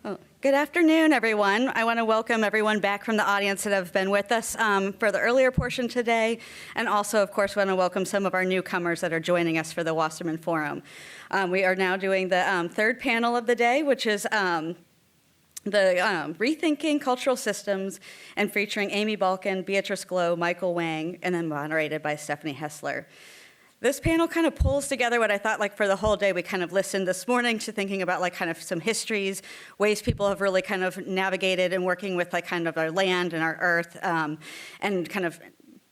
Well, good afternoon, everyone. I want to welcome everyone back from the audience that have been with us for the earlier portion today, and also, of course, want to welcome some of our newcomers that are joining us for the Wasserman Forum. We are now doing the third panel of the day, which is the Rethinking Cultural Systems, and featuring Amy Balkin, Beatrice, Michael Wang, and then moderated by Stefanie Hessler. This panel kind of pulls together what I thought, like, for the whole day. We kind of listened this morning to thinking about, like, kind of some histories, ways people have really kind of navigated and working with, like, kind of our land and our earth, and kind of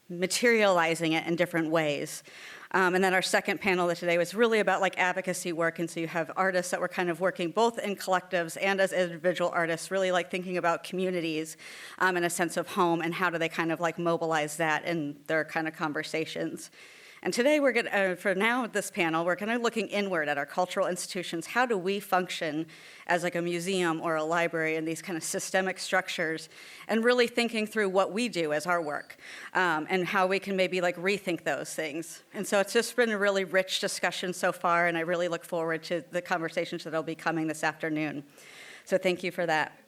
materializing it in different ways. And then our second panel of today was really about, like, advocacy work. And so you have artists that were kind of working both in collectives and as individual artists, really, like, thinking about communities and a sense of home, and how do they kind of, like, mobilize that in their kind of conversations. And today we're going to, for now, this panel, we're kind of looking inward at our cultural institutions. How do we function as, like, a museum or a library in these kind of systemic structures, and really thinking through what we do as our work, and how we can maybe, like, rethink those things. And so it's just been a really rich discussion so far, and I really look forward to the conversations that will be coming this afternoon. So thank you for that.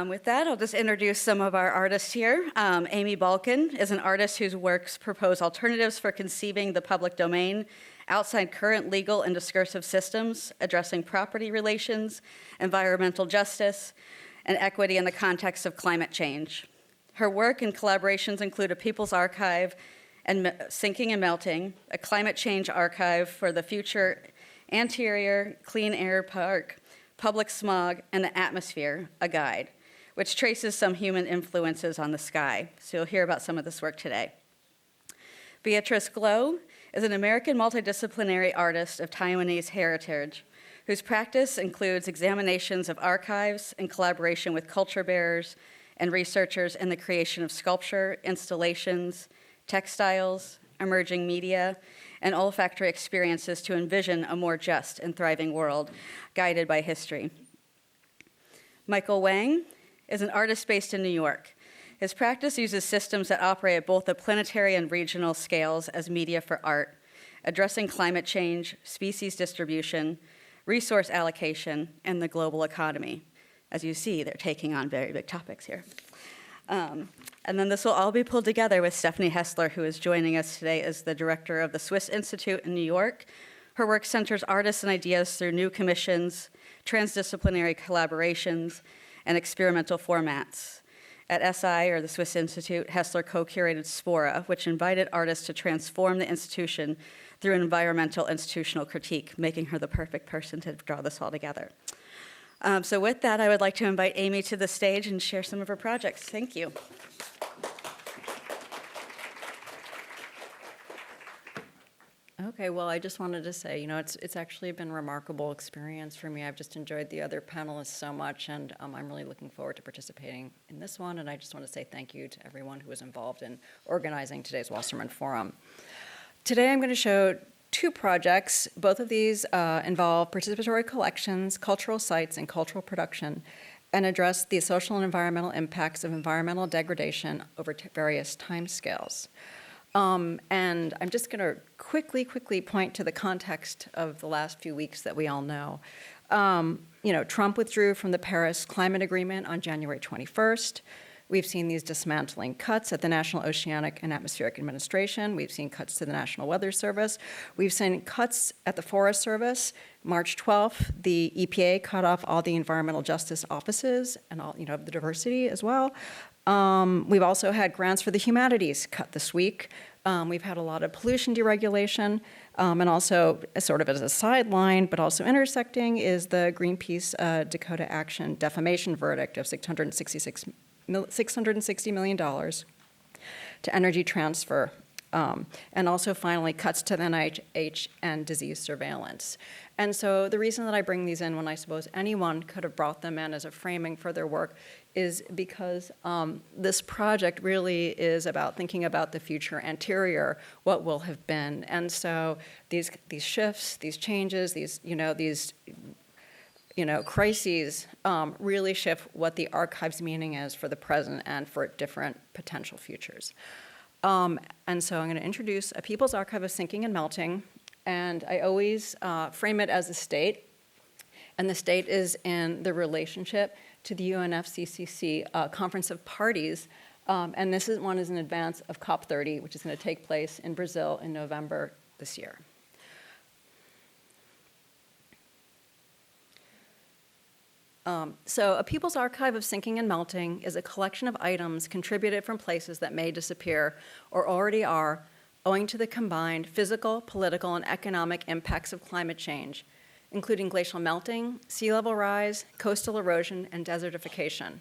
With that, I'll just introduce some of our artists here. Amy Balkin is an artist whose works propose alternatives for conceiving the public domain outside current legal and discursive systems, addressing property relations, environmental justice, and equity in the context of climate change. Her work and collaborations include a People's Archive and Sinking and Melting, a climate change archive for the future, Anterior, Clean Air Park, Public Smog, and the Atmosphere, a guide, which traces some human influences on the sky. So you'll hear about some of this work today. Beatrice is an American multidisciplinary artist of Taiwanese heritage, whose practice includes examinations of archives in collaboration with culture bearers and researchers in the creation of sculpture, installations, textiles, emerging media, and olfactory experiences to envision a more just and thriving world guided by history. Michael Wang is an artist based in New York. His practice uses systems that operate at both the planetary and regional scales as media for art, addressing climate change, species distribution, resource allocation, and the global economy. As you see, they're taking on very big topics here. And then this will all be pulled together with Stefanie Hessler, who is joining us today as the director of the Swiss Institute in New York. Her work centers artists and ideas through new commissions, transdisciplinary collaborations, and experimental formats. At SI, or the Swiss Institute, Hessler co-curated Spora, which invited artists to transform the institution through environmental institutional critique, making her the perfect person to draw this all together. So with that, I would like to invite Amy to the stage and share some of her projects. Thank you. Okay, well, I just wanted to say, it's actually been a remarkable experience for me. I've just enjoyed the other panelists so much, and I'm really looking forward to participating in this one, and I just want to say thank you to everyone who was involved in organizing today's Wasserman Forum. Today I'm going to show two projects. Both of these involve participatory collections, cultural sites, and cultural production, and address the social and environmental impacts of environmental degradation over various timescales. And I'm just going to quickly point to the context of the last few weeks that we all know. Trump withdrew from the Paris Climate Agreement on January 21st. We've seen these dismantling cuts at the National Oceanic and Atmospheric Administration. We've seen cuts to the National Weather Service. We've seen cuts at the Forest Service. March 12th, the EPA cut off all the environmental justice offices and all, the diversity as well. We've also had grants for the humanities cut this week. We've had a lot of pollution deregulation, and also, sort of as a sideline, but also intersecting, is the Greenpeace Dakota Action defamation verdict of $660 million to Energy Transfer, and also finally cuts to the NIH and disease surveillance. And so the reason that I bring these in, when I suppose anyone could have brought them in as a framing for their work, is because this project really is about thinking about the future anterior, what will have been. And so these shifts, these changes, these crises really shift what the archive's meaning is for the present and for different potential futures. And so I'm going to introduce a People's Archive of Sinking and Melting, and I always frame it as a state. And the state is in the relationship to the UNFCCC Conference of Parties. And this one is in advance of COP30, which is going to take place in Brazil in November this year. So a people's archive of sinking and melting is a collection of items contributed from places that may disappear or already are, owing to the combined physical, political, and economic impacts of climate change, including glacial melting, sea level rise, coastal erosion, and desertification.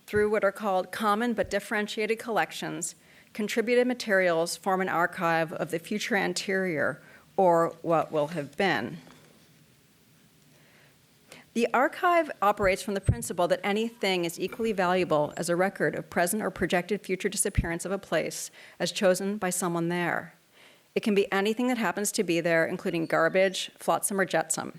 Through what are called common but differentiated collections, contributed materials form an archive of the future anterior, or what will have been. The archive operates from the principle that anything is equally valuable as a record of present or projected future disappearance of a place as chosen by someone there. It can be anything that happens to be there, including garbage, flotsam, or jetsam.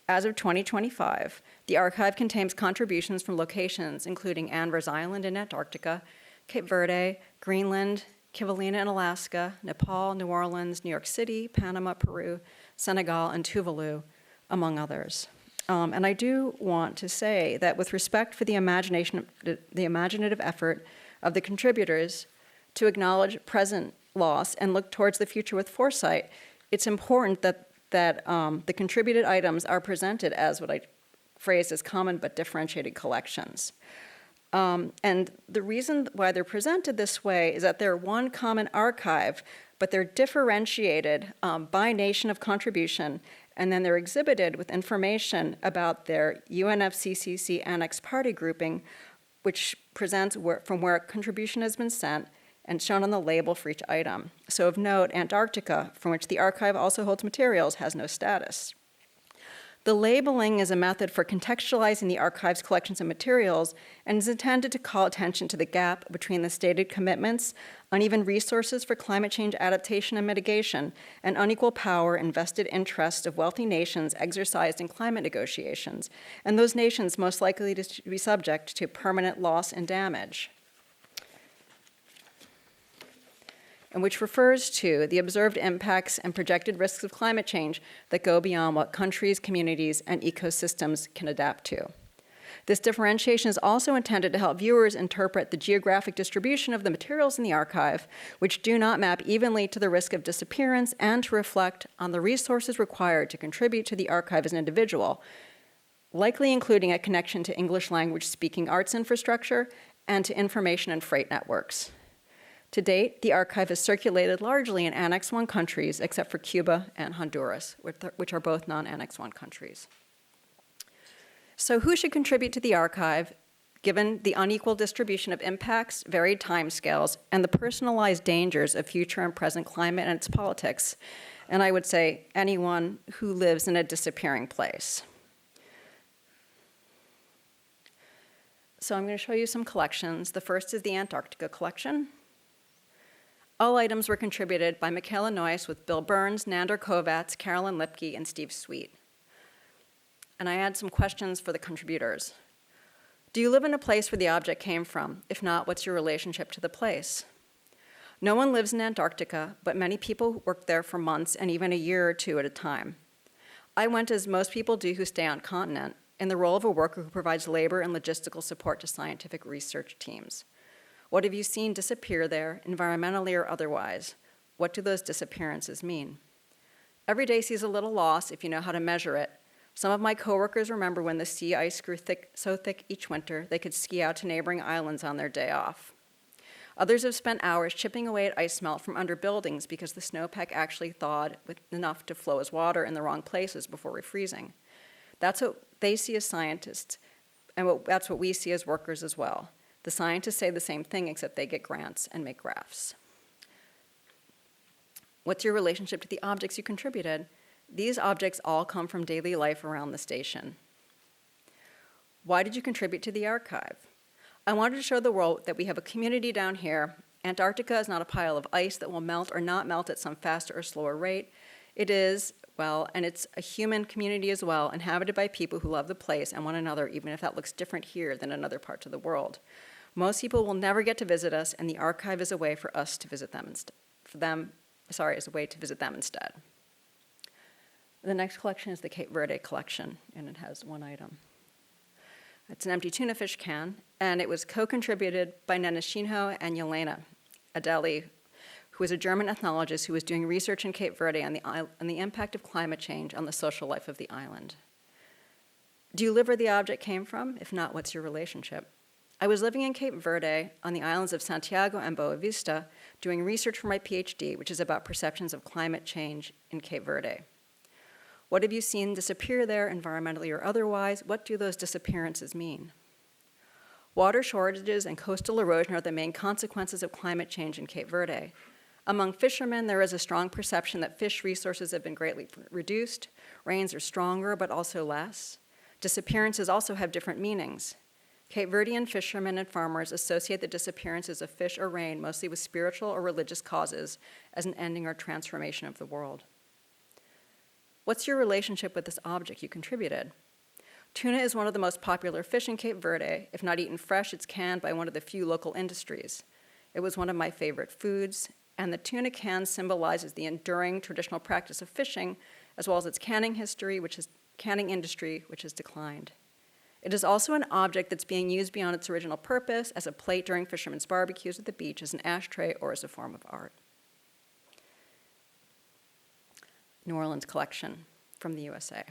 As of 2025, the archive contains contributions from locations including Anvers Island in Antarctica, Cape Verde, Greenland, Kivalina in Alaska, Nepal, New Orleans, New York City, Panama, Peru, Senegal, and Tuvalu, among others. And I do want to say that with respect for the imaginative effort of the contributors to acknowledge present loss and look towards the future with foresight, it's important that the contributed items are presented as what I phrased as common but differentiated collections. And the reason why they're presented this way is that they're one common archive, but they're differentiated by nation of contribution, and then they're exhibited with information about their UNFCCC Annex Party grouping, which presents from where a contribution has been sent and shown on the label for each item. So of note, Antarctica, from which the archive also holds materials, has no status. The labeling is a method for contextualizing the archive's collections of materials and is intended to call attention to the gap between the stated commitments, uneven resources for climate change adaptation and mitigation, and unequal power and vested interest of wealthy nations exercised in climate negotiations, and those nations most likely to be subject to permanent loss and damage. And which refers to the observed impacts and projected risks of climate change that go beyond what countries, communities, and ecosystems can adapt to. This differentiation is also intended to help viewers interpret the geographic distribution of the materials in the archive, which do not map evenly to the risk of disappearance, and to reflect on the resources required to contribute to the archive as an individual, likely including a connection to English language speaking arts infrastructure and to information and freight networks. To date, the archive has circulated largely in Annex I countries, except for Cuba and Honduras, which are both non-Annex I countries. So who should contribute to the archive, given the unequal distribution of impacts, varied timescales, and the personalized dangers of future and present climate and its politics? And I would say anyone who lives in a disappearing place. So I'm going to show you some collections. The first is the Antarctica collection. All items were contributed by Michaela Noyce with Bill Burns, Nander Kovatz, Carolyn Lipke, and Steve Sweet. And I had some questions for the contributors. Do you live in a place where the object came from? If not, what's your relationship to the place? No one lives in Antarctica, but many people work there for months and even a year or two at a time. I went, as most people do who stay on continent, in the role of a worker who provides labor and logistical support to scientific research teams. What have you seen disappear there, environmentally or otherwise? What do those disappearances mean? Every day sees a little loss if you know how to measure it. Some of my coworkers remember when the sea ice grew so thick each winter they could ski out to neighboring islands on their day off. Others have spent hours chipping away at ice melt from under buildings because the snowpack actually thawed enough to flow as water in the wrong places before refreezing. That's what they see as scientists, and that's what we see as workers as well. The scientists say the same thing, except they get grants and make graphs. What's your relationship to the objects you contributed? These objects all come from daily life around the station. Why did you contribute to the archive? I wanted to show the world that we have a community down here. Antarctica is not a pile of ice that will melt or not melt at some faster or slower rate. It is, well, and it's a human community as well, inhabited by people who love the place and one another, even if that looks different here than in other parts of the world. Most people will never get to visit us, and the archive is a way for us to visit them instead. Is a way to visit them instead. The next collection is the Cape Verde collection, and it has one item. It's an empty tuna fish can, and it was co-contributed by Neneshino and Yelena Adeli, who is a German ethnologist who was doing research in Cape Verde on the impact of climate change on the social life of the island. Do you live where the object came from? If not, what's your relationship? I was living in Cape Verde on the islands of Santiago and Boa Vista doing research for my PhD, which is about perceptions of climate change in Cape Verde. What have you seen disappear there, environmentally or otherwise? What do those disappearances mean? Water shortages and coastal erosion are the main consequences of climate change in Cape Verde. Among fishermen, there is a strong perception that fish resources have been greatly reduced. Rains are stronger, but also less. Disappearances also have different meanings. Cape Verdean fishermen and farmers associate the disappearances of fish or rain mostly with spiritual or religious causes as an ending or transformation of the world. What's your relationship with this object you contributed? Tuna is one of the most popular fish in Cape Verde. If not eaten fresh, it's canned by one of the few local industries. It was one of my favorite foods, and the tuna can symbolizes the enduring traditional practice of fishing, as well as its canning industry, which has declined. It is also an object that's being used beyond its original purpose as a plate during fishermen's barbecues at the beach, as an ashtray, or as a form of art. New Orleans collection from the USA.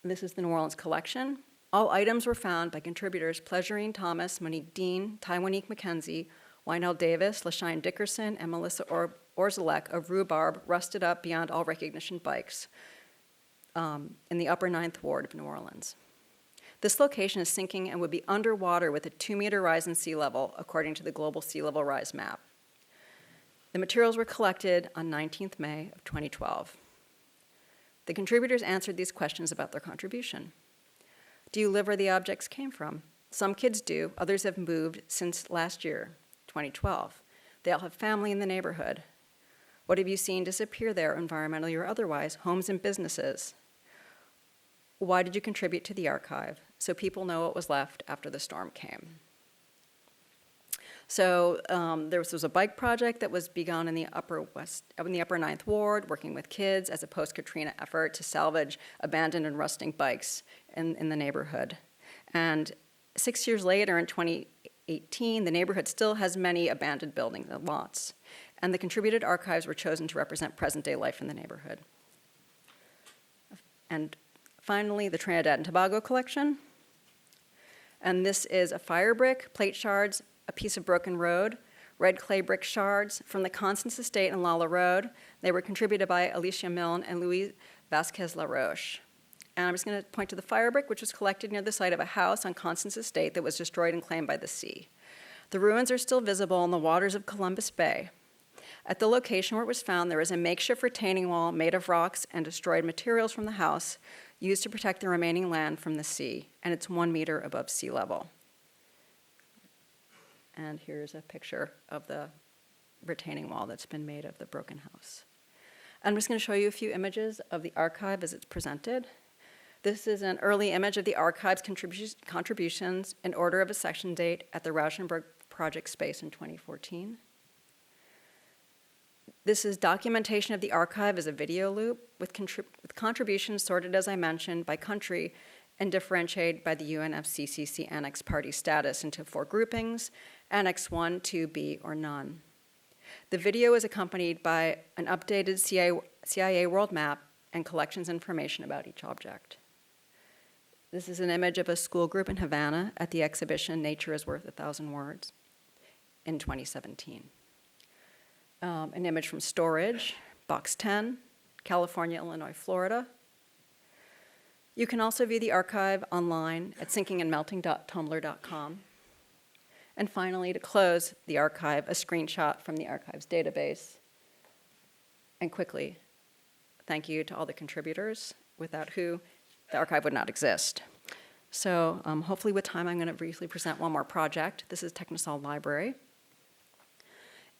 This is the New Orleans collection. All items were found by contributors Pleasurine Thomas, Monique Dean, Taiwanique McKenzie, Wynell Davis, LaShine Dickerson, and Melissa Orzalek of Rhubarb rusted up beyond all recognition bikes in the upper 9th Ward of New Orleans. This location is sinking and would be underwater with a 2-meter rise in sea level, according to the Global Sea Level Rise map. The materials were collected on 19th May of 2012. The contributors answered these questions about their contribution. Do you live where the objects came from? Some kids do, others have moved since last year, 2012. They all have family in the neighborhood. What have you seen disappear there, environmentally or otherwise, homes and businesses? Why did you contribute to the archive? So people know what was left after the storm came. So there was a bike project that was begun in the upper 9th Ward, working with kids as a post-Katrina effort to salvage abandoned and rusting bikes in the neighborhood. And 6 years later, in 2018, the neighborhood still has many abandoned buildings and lots. And the contributed archives were chosen to represent present-day life in the neighborhood. And finally, the Trinidad and Tobago collection. And this is a fire brick, plate shards, a piece of broken road, red clay brick shards from the Constance Estate and Lala Road. They were contributed by Alicia Milne and Louis Vasquez LaRoche. And I'm just going to point to the fire brick, which was collected near the site of a house on Constance Estate that was destroyed and claimed by the sea. The ruins are still visible in the waters of Columbus Bay. At the location where it was found, there is a makeshift retaining wall made of rocks and destroyed materials from the house used to protect the remaining land from the sea, and it's 1 meter above sea level. And here's a picture of the retaining wall that's been made of the broken house. I'm just going to show you a few images of the archive as it's presented. This is an early image of the archive's contributions in order of a section date at the Rauschenberg Project space in 2014. This is documentation of the archive as a video loop with contributions sorted, as I mentioned, by country and differentiated by the UNFCCC Annex Party status into 4 groupings, Annex 1, 2, B, or none. The video is accompanied by an updated CIA world map and collections information about each object. This is an image of a school group in Havana at the exhibition Nature is Worth 1,000 Words in 2017. An image from storage, box 10, California, Illinois, Florida. You can also view the archive online at sinkingandmelting.tumblr.com. And finally, to close the archive, a screenshot from the archive's database. And quickly, thank you to all the contributors, without who the archive would not exist. So hopefully with time, I'm going to briefly present one more project. This is Technosol Library.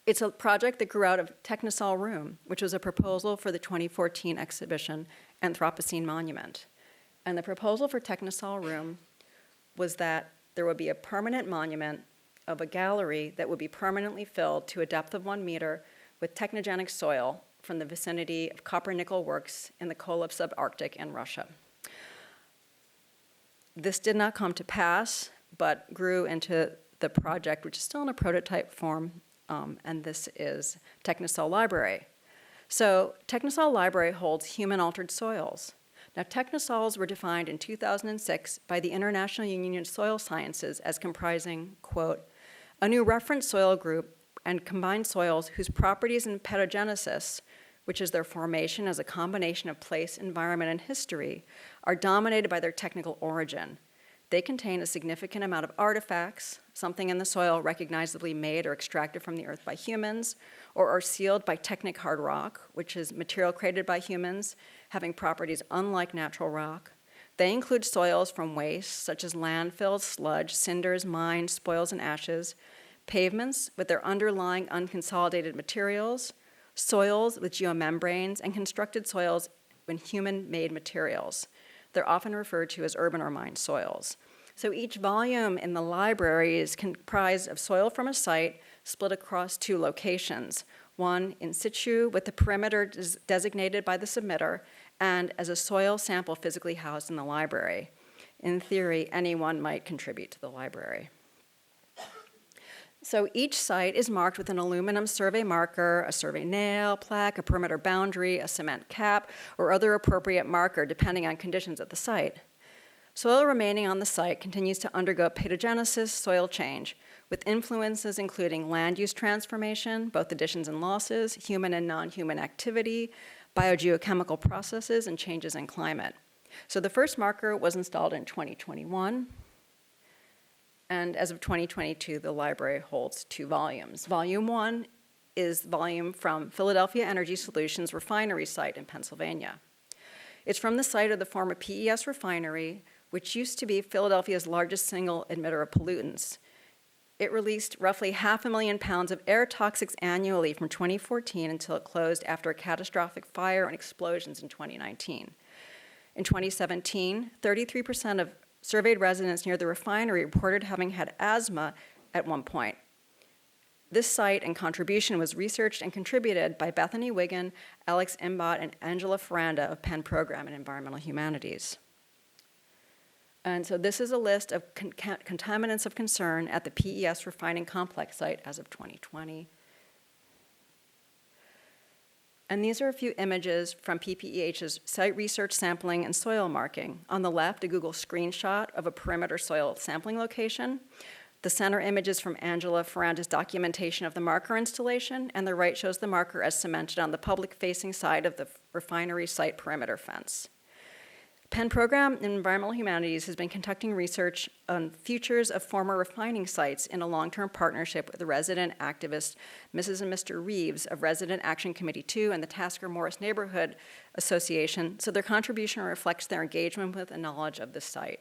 It's a project that grew out of Technosol Room, which was a proposal for the 2014 exhibition Anthropocene Monument. And the proposal for Technosol Room was that there would be a permanent monument of a gallery that would be permanently filled to a depth of 1 meter with technogenic soil from the vicinity of copper-nickel works in the Kolob subarctic in Russia. This did not come to pass, but grew into the project, which is still in a prototype form, and this is Technosol Library. So Technosol Library holds human-altered soils. Now, technosols were defined in 2006 by the International Union of Soil Sciences as comprising, quote, a new reference soil group and combined soils whose properties and pedogenesis, which is their formation as a combination of place, environment, and history, are dominated by their technical origin. They contain a significant amount of artifacts, something in the soil recognizably made or extracted from the earth by humans, or are sealed by technic hard rock, which is material created by humans, having properties unlike natural rock. They include soils from waste, such as landfills, sludge, cinders, mines, spoils, and ashes, pavements with their underlying unconsolidated materials, soils with geomembranes, and constructed soils with human-made materials. They're often referred to as urban or mined soils. So each volume in the library is comprised of soil from a site split across 2 locations, one in situ with the perimeter designated by the submitter, and as a soil sample physically housed in the library. In theory, anyone might contribute to the library. So each site is marked with an aluminum survey marker, a survey nail, plaque, a perimeter boundary, a cement cap, or other appropriate marker depending on conditions at the site. Soil remaining on the site continues to undergo pedogenesis, soil change, with influences including land use transformation, both additions and losses, human and non-human activity, biogeochemical processes, and changes in climate. So the first marker was installed in 2021. And as of 2022, the library holds 2 volumes. Volume 1 is the volume from Philadelphia Energy Solutions refinery site in Pennsylvania. It's from the site of the former PES refinery, which used to be Philadelphia's largest single emitter of pollutants. It released roughly 500,000 pounds of air toxics annually from 2014 until it closed after a catastrophic fire and explosions in 2019. In 2017, 33% of surveyed residents near the refinery reported having had asthma at one point. This site and contribution was researched and contributed by Bethany Wiggin, Alex Imbot, and Angela Ferranda of Penn Program in Environmental Humanities. And so this is a list of contaminants of concern at the PES refining complex site as of 2020. And these are a few images from PPEH's site research sampling and soil marking. On the left, a Google screenshot of a perimeter soil sampling location. The center image is from Angela Ferranda's documentation of the marker installation, and the right shows the marker as cemented on the public-facing side of the refinery site perimeter fence. Penn Program in Environmental Humanities has been conducting research on futures of former refining sites in a long-term partnership with the resident activist Mrs. and Mr. Reeves of Resident Action Committee 2 and the Tasker Morris Neighborhood Association, so their contribution reflects their engagement with and knowledge of this site.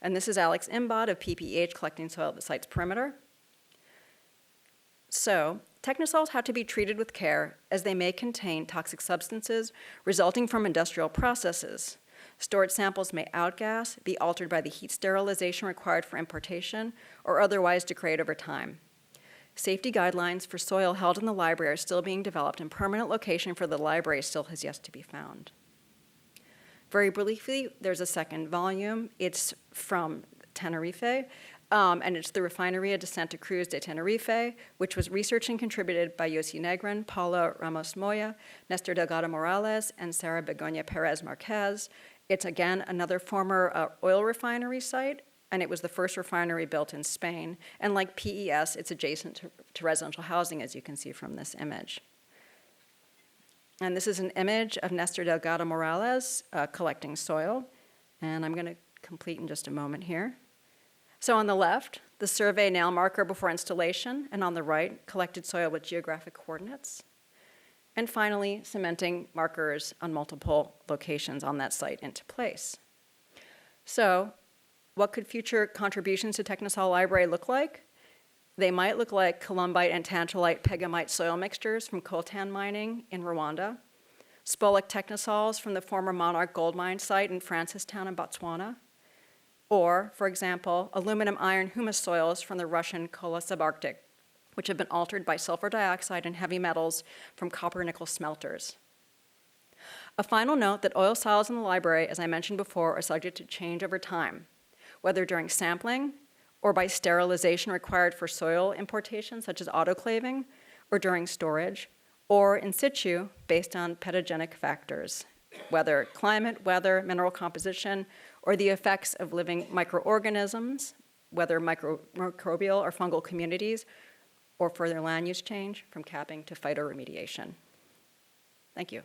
And this is Alex Imbot of PPEH collecting soil at the site's perimeter. So, technosols have to be treated with care as they may contain toxic substances resulting from industrial processes. Stored samples may outgas, be altered by the heat sterilization required for importation, or otherwise degrade over time. Safety guidelines for soil held in the library are still being developed, and permanent location for the library still has yet to be found. Very briefly, there's a second volume. It's from Tenerife. And it's the Refinería de Santa Cruz de Tenerife, which was researched and contributed by Yossi Negrin, Paula Ramos Moya, Nestor Delgado Morales, and Sarah Begoña Perez Marquez. It's, again, another former oil refinery site, and it was the first refinery built in Spain. And like PES, it's adjacent to residential housing, as you can see from this image. And this is an image of Nestor Delgado Morales collecting soil, and I'm going to complete in just a moment here. So on the left, the survey nail marker before installation, and on the right, collected soil with geographic coordinates. And finally, cementing markers on multiple locations on that site into place. So what could future contributions to Technosol Library look like? They might look like columbite and tantalite pegamite soil mixtures from coltan mining in Rwanda, spolic technosols from the former Monarch gold mine site in Francistown in Botswana, or, for example, aluminum iron humus soils from the Russian Kola subarctic which have been altered by sulfur dioxide and heavy metals from copper nickel smelters. A final note that oil soils in the library, as I mentioned before, are subject to change over time, whether during sampling or by sterilization required for soil importation, such as autoclaving, or during storage, or in situ based on pedogenic factors, whether climate, weather, mineral composition, or the effects of living microorganisms, whether microbial or fungal communities, or further land use change from capping to phytoremediation. Thank you.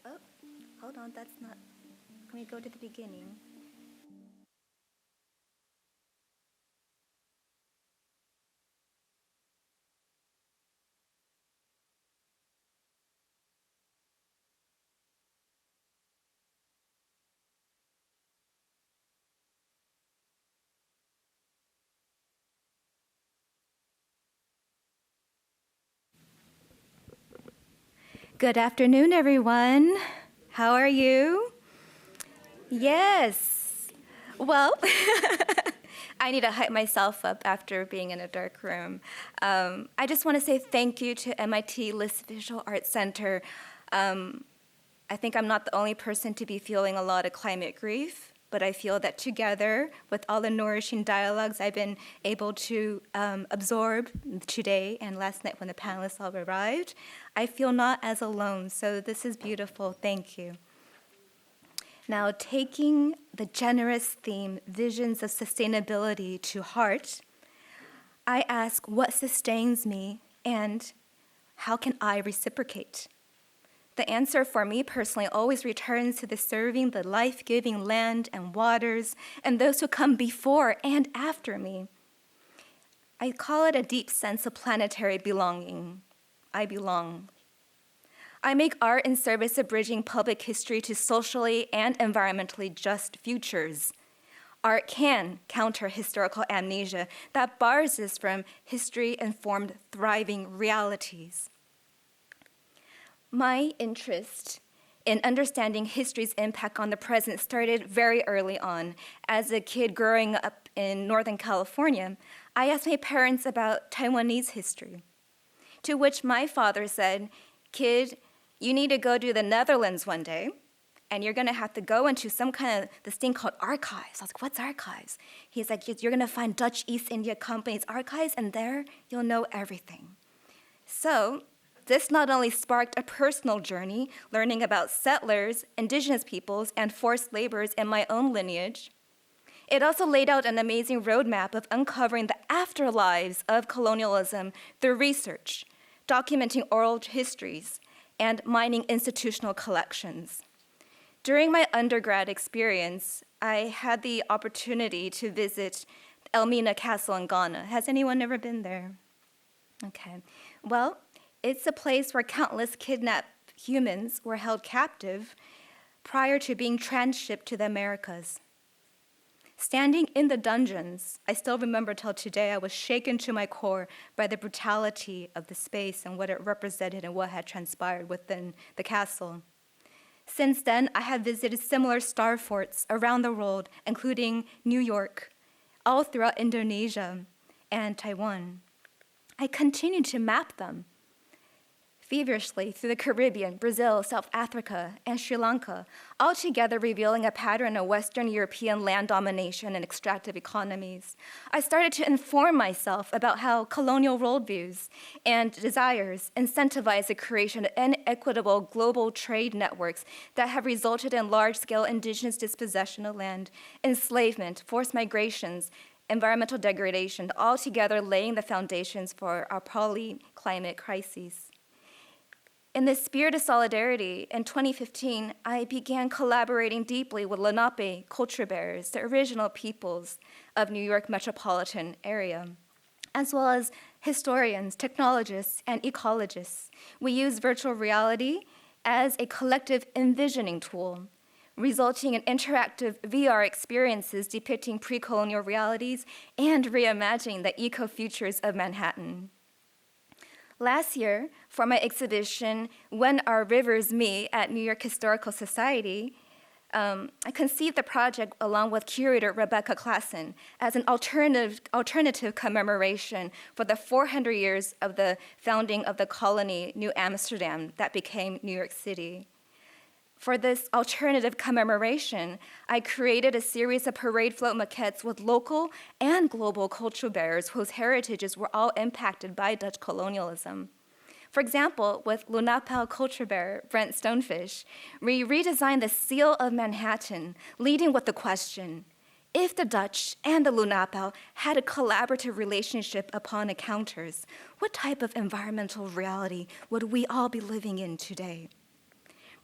Oh, hold on, that's not, can we go to the beginning? Good afternoon, everyone. How are you? Yes. Well, I need to hype myself up after being in a dark room. I just want to say thank you to MIT List Visual Arts Center. I think I'm not the only person to be feeling a lot of climate grief, but I feel that together, with all the nourishing dialogues I've been able to absorb today and last night when the panelists all arrived, I feel not as alone. So this is beautiful. Thank you. Now, taking the generous theme, visions of sustainability, to heart, I ask what sustains me and how can I reciprocate? The answer for me personally always returns to the serving the life-giving land and waters and those who come before and after me. I call it a deep sense of planetary belonging. I belong. I make art in service of bridging public history to socially and environmentally just futures. Art can counter historical amnesia that bars us from history-informed, thriving realities. My interest in understanding history's impact on the present started very early on. As a kid growing up in Northern California, I asked my parents about Taiwanese history, to which my father said, "Kid, you need to go to the Netherlands one day, and you're gonna have to go into some kind of this thing called archives." I was like, "What's archives?" He's like, "You're gonna find Dutch East India Company's archives, and there you'll know everything." So this not only sparked a personal journey, learning about settlers, indigenous peoples, and forced laborers in my own lineage, it also laid out an amazing roadmap of uncovering the afterlives of colonialism through research, documenting oral histories, and mining institutional collections. During my undergrad experience, I had the opportunity to visit Elmina Castle in Ghana. Has anyone ever been there? Okay. Well, it's a place where countless kidnapped humans were held captive prior to being transshipped to the Americas. Standing in the dungeons, I still remember till today, I was shaken to my core by the brutality of the space and what it represented and what had transpired within the castle. Since then, I have visited similar star forts around the world, including New York, all throughout Indonesia and Taiwan. I continue to map them feverishly through the Caribbean, Brazil, South Africa, and Sri Lanka, altogether revealing a pattern of Western European land domination and extractive economies. I started to inform myself about how colonial worldviews and desires incentivize the creation of inequitable global trade networks that have resulted in large-scale indigenous dispossession of land, enslavement, forced migrations, environmental degradation, altogether laying the foundations for our poly-climate crises. In the spirit of solidarity, in 2015, I began collaborating deeply with Lenape culture bearers, the original peoples of New York metropolitan area, as well as historians, technologists, and ecologists. We use virtual reality as a collective envisioning tool, resulting in interactive VR experiences depicting pre-colonial realities and reimagining the eco-futures of Manhattan. Last year, for my exhibition, When Our Rivers Meet at New York Historical Society, I conceived the project along with curator Rebecca Klassen as an alternative commemoration for the 400 years of the founding of the colony New Amsterdam that became New York City. For this alternative commemoration, I created a series of parade float maquettes with local and global culture bearers whose heritages were all impacted by Dutch colonialism. For example, with Lunapao culture bearer Brent Stonefish, we redesigned the seal of Manhattan, leading with the question, if the Dutch and the Lunapao had a collaborative relationship upon encounters, what type of environmental reality would we all be living in today?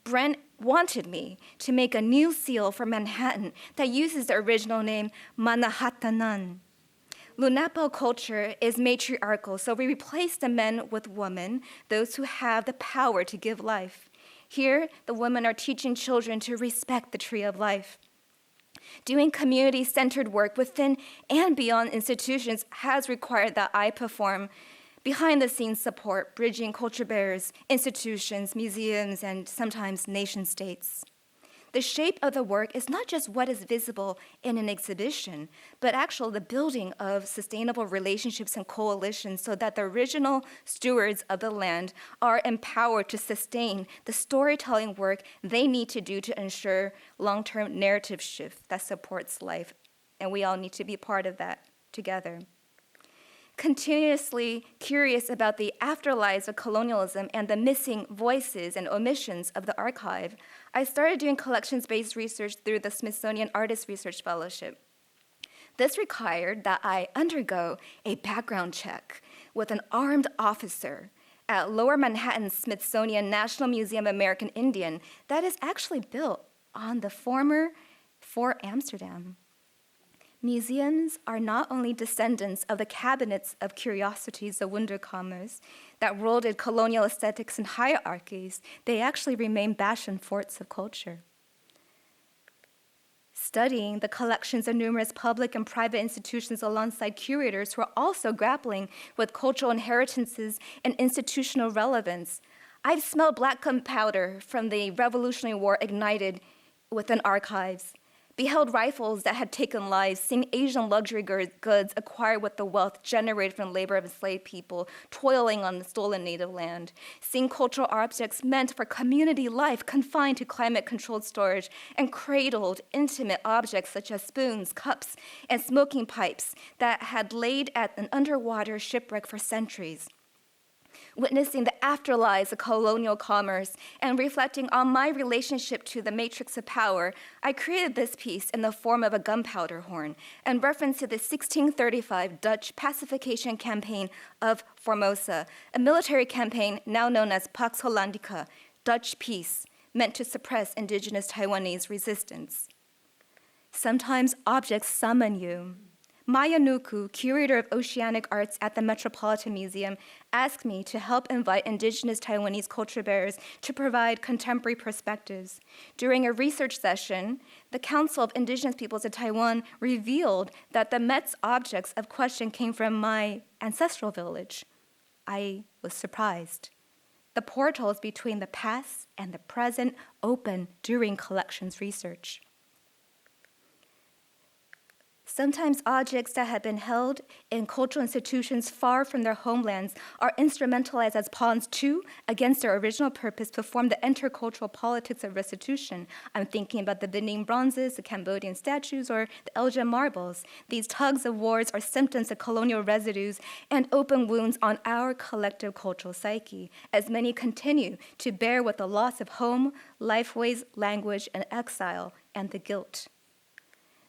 Brent wanted me to make a new seal for Manhattan that uses the original name Manhattanan. Lunapao culture is matriarchal, so we replace the men with women, those who have the power to give life. Here, the women are teaching children to respect the tree of life. Doing community-centered work within and beyond institutions has required that I perform behind-the-scenes support, bridging culture bearers, institutions, museums, and sometimes nation-states. The shape of the work is not just what is visible in an exhibition, but actually the building of sustainable relationships and coalitions so that the original stewards of the land are empowered to sustain the storytelling work they need to do to ensure long-term narrative shift that supports life. And we all need to be part of that together. Continuously curious about the afterlives of colonialism and the missing voices and omissions of the archive, I started doing collections-based research through the Smithsonian Artist Research Fellowship. This required that I undergo a background check with an armed officer at Lower Manhattan's Smithsonian National Museum of American Indian that is actually built on the former Fort Amsterdam. Museums are not only descendants of the cabinets of curiosities, the Wunderkammers, that ruled in colonial aesthetics and hierarchies, they actually remain bastion forts of culture. Studying the collections of numerous public and private institutions alongside curators who are also grappling with cultural inheritances and institutional relevance, I've smelled black gunpowder from the Revolutionary War ignited within archives, beheld rifles that had taken lives, seen Asian luxury goods acquired with the wealth generated from labor of enslaved people toiling on the stolen native land, seen cultural objects meant for community life confined to climate-controlled storage, and cradled intimate objects such as spoons, cups, and smoking pipes that had laid at an underwater shipwreck for centuries. Witnessing the afterlives of colonial commerce and reflecting on my relationship to the matrix of power, I created this piece in the form of a gunpowder horn in reference to the 1635 Dutch pacification campaign of Formosa, a military campaign now known as Pax Hollandica, Dutch peace, meant to suppress indigenous Taiwanese resistance. Sometimes objects summon you. Maya Nuku, curator of oceanic arts at the Metropolitan Museum, asked me to help invite indigenous Taiwanese culture bearers to provide contemporary perspectives. During a research session, the Council of Indigenous Peoples of Taiwan revealed that the Met's objects of question came from my ancestral village. I was surprised. The portals between the past and the present open during collections research. Sometimes objects that have been held in cultural institutions far from their homelands are instrumentalized as pawns to, against their original purpose, perform the intercultural politics of restitution. I'm thinking about the Benin bronzes, the Cambodian statues, or the Elgin marbles. These tugs of wars are symptoms of colonial residues and open wounds on our collective cultural psyche, as many continue to bear with the loss of home, lifeways, language, and exile, and the guilt.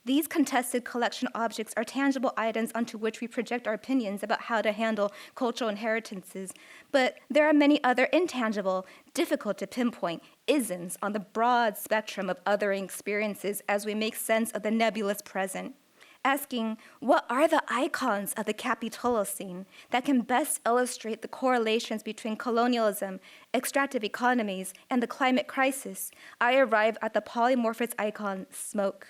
These contested collection objects are tangible items onto which we project our opinions about how to handle cultural inheritances. But there are many other intangible, difficult to pinpoint isms on the broad spectrum of othering experiences as we make sense of the nebulous present. Asking, what are the icons of the Capitolocene that can best illustrate the correlations between colonialism, extractive economies, and the climate crisis? I arrive at the polymorphous icon, smoke.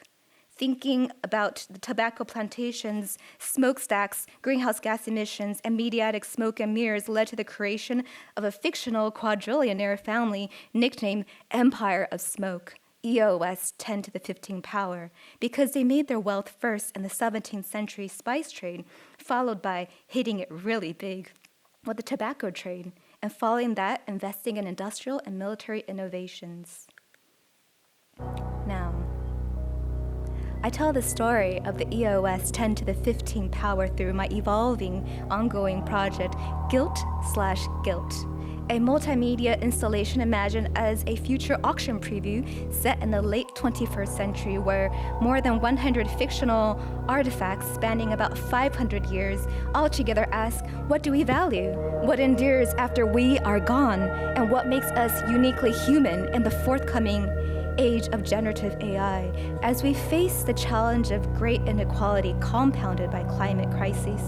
Thinking about the tobacco plantations, smokestacks, greenhouse gas emissions, and mediatic smoke and mirrors led to the creation of a fictional quadrillionaire family nicknamed Empire of Smoke, EOS 10 to the 15 power, because they made their wealth first in the 17th century spice trade, followed by hitting it really big with the tobacco trade, and following that, investing in industrial and military innovations. Now, I tell the story of the EOS 10 to the 15 power through my evolving, ongoing project, Guilt/Guilt, a multimedia installation imagined as a future auction preview set in the late 21st century where more than 100 fictional artifacts spanning about 500 years altogether ask, what do we value? What endures after we are gone? And what makes us uniquely human in the forthcoming age of generative AI, as we face the challenge of great inequality compounded by climate crises?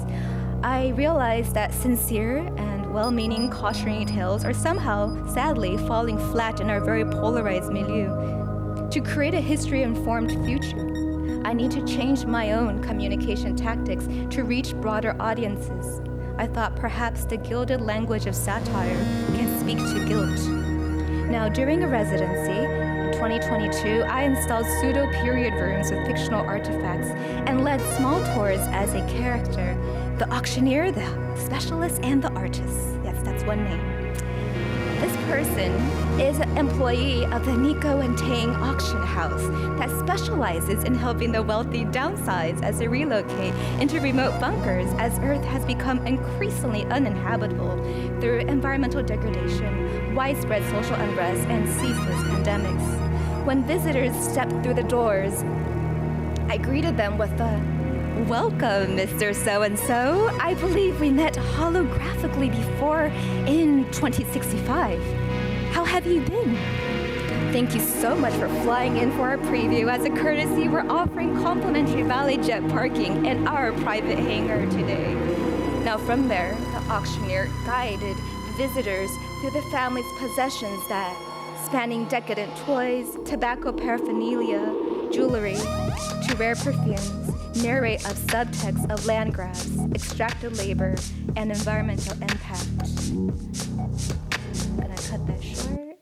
I realized that sincere and well-meaning cautionary tales are somehow, sadly, falling flat in our very polarized milieu. To create a history-informed future, I need to change my own communication tactics to reach broader audiences. I thought perhaps the gilded language of satire can speak to guilt. Now, during a residency, 2022, I installed pseudo-period rooms with fictional artifacts and led small tours as a character, the auctioneer, the specialist, and the artist. Yes, that's one name. This person is an employee of the Nico and Tang auction house that specializes in helping the wealthy downsize as they relocate into remote bunkers as Earth has become increasingly uninhabitable through environmental degradation, widespread social unrest, and ceaseless pandemics. When visitors stepped through the doors, I greeted them with a, "Welcome, Mr. So-and-so. I believe we met holographically before in 2065. How have you been? Thank you so much for flying in for our preview. As a courtesy, we're offering complimentary Valley Jet parking in our private hangar today." Now from there, the auctioneer guided visitors through the family's possessions that spanning decadent toys, tobacco paraphernalia, jewelry, to rare perfumes, narrate of subtext of land grabs, extracted labor, and environmental impact. I'm gonna cut that short.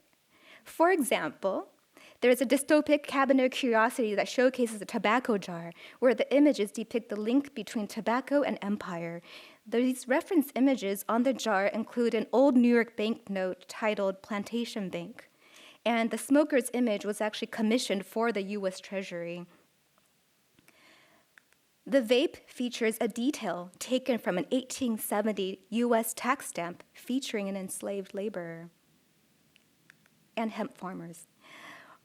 For example, there's a dystopic cabinet of curiosity that showcases a tobacco jar, where the images depict the link between tobacco and empire. These reference images on the jar include an old New York banknote titled Plantation Bank, and the smoker's image was actually commissioned for the US Treasury. The vape features a detail taken from an 1870 US tax stamp featuring an enslaved laborer and hemp farmers.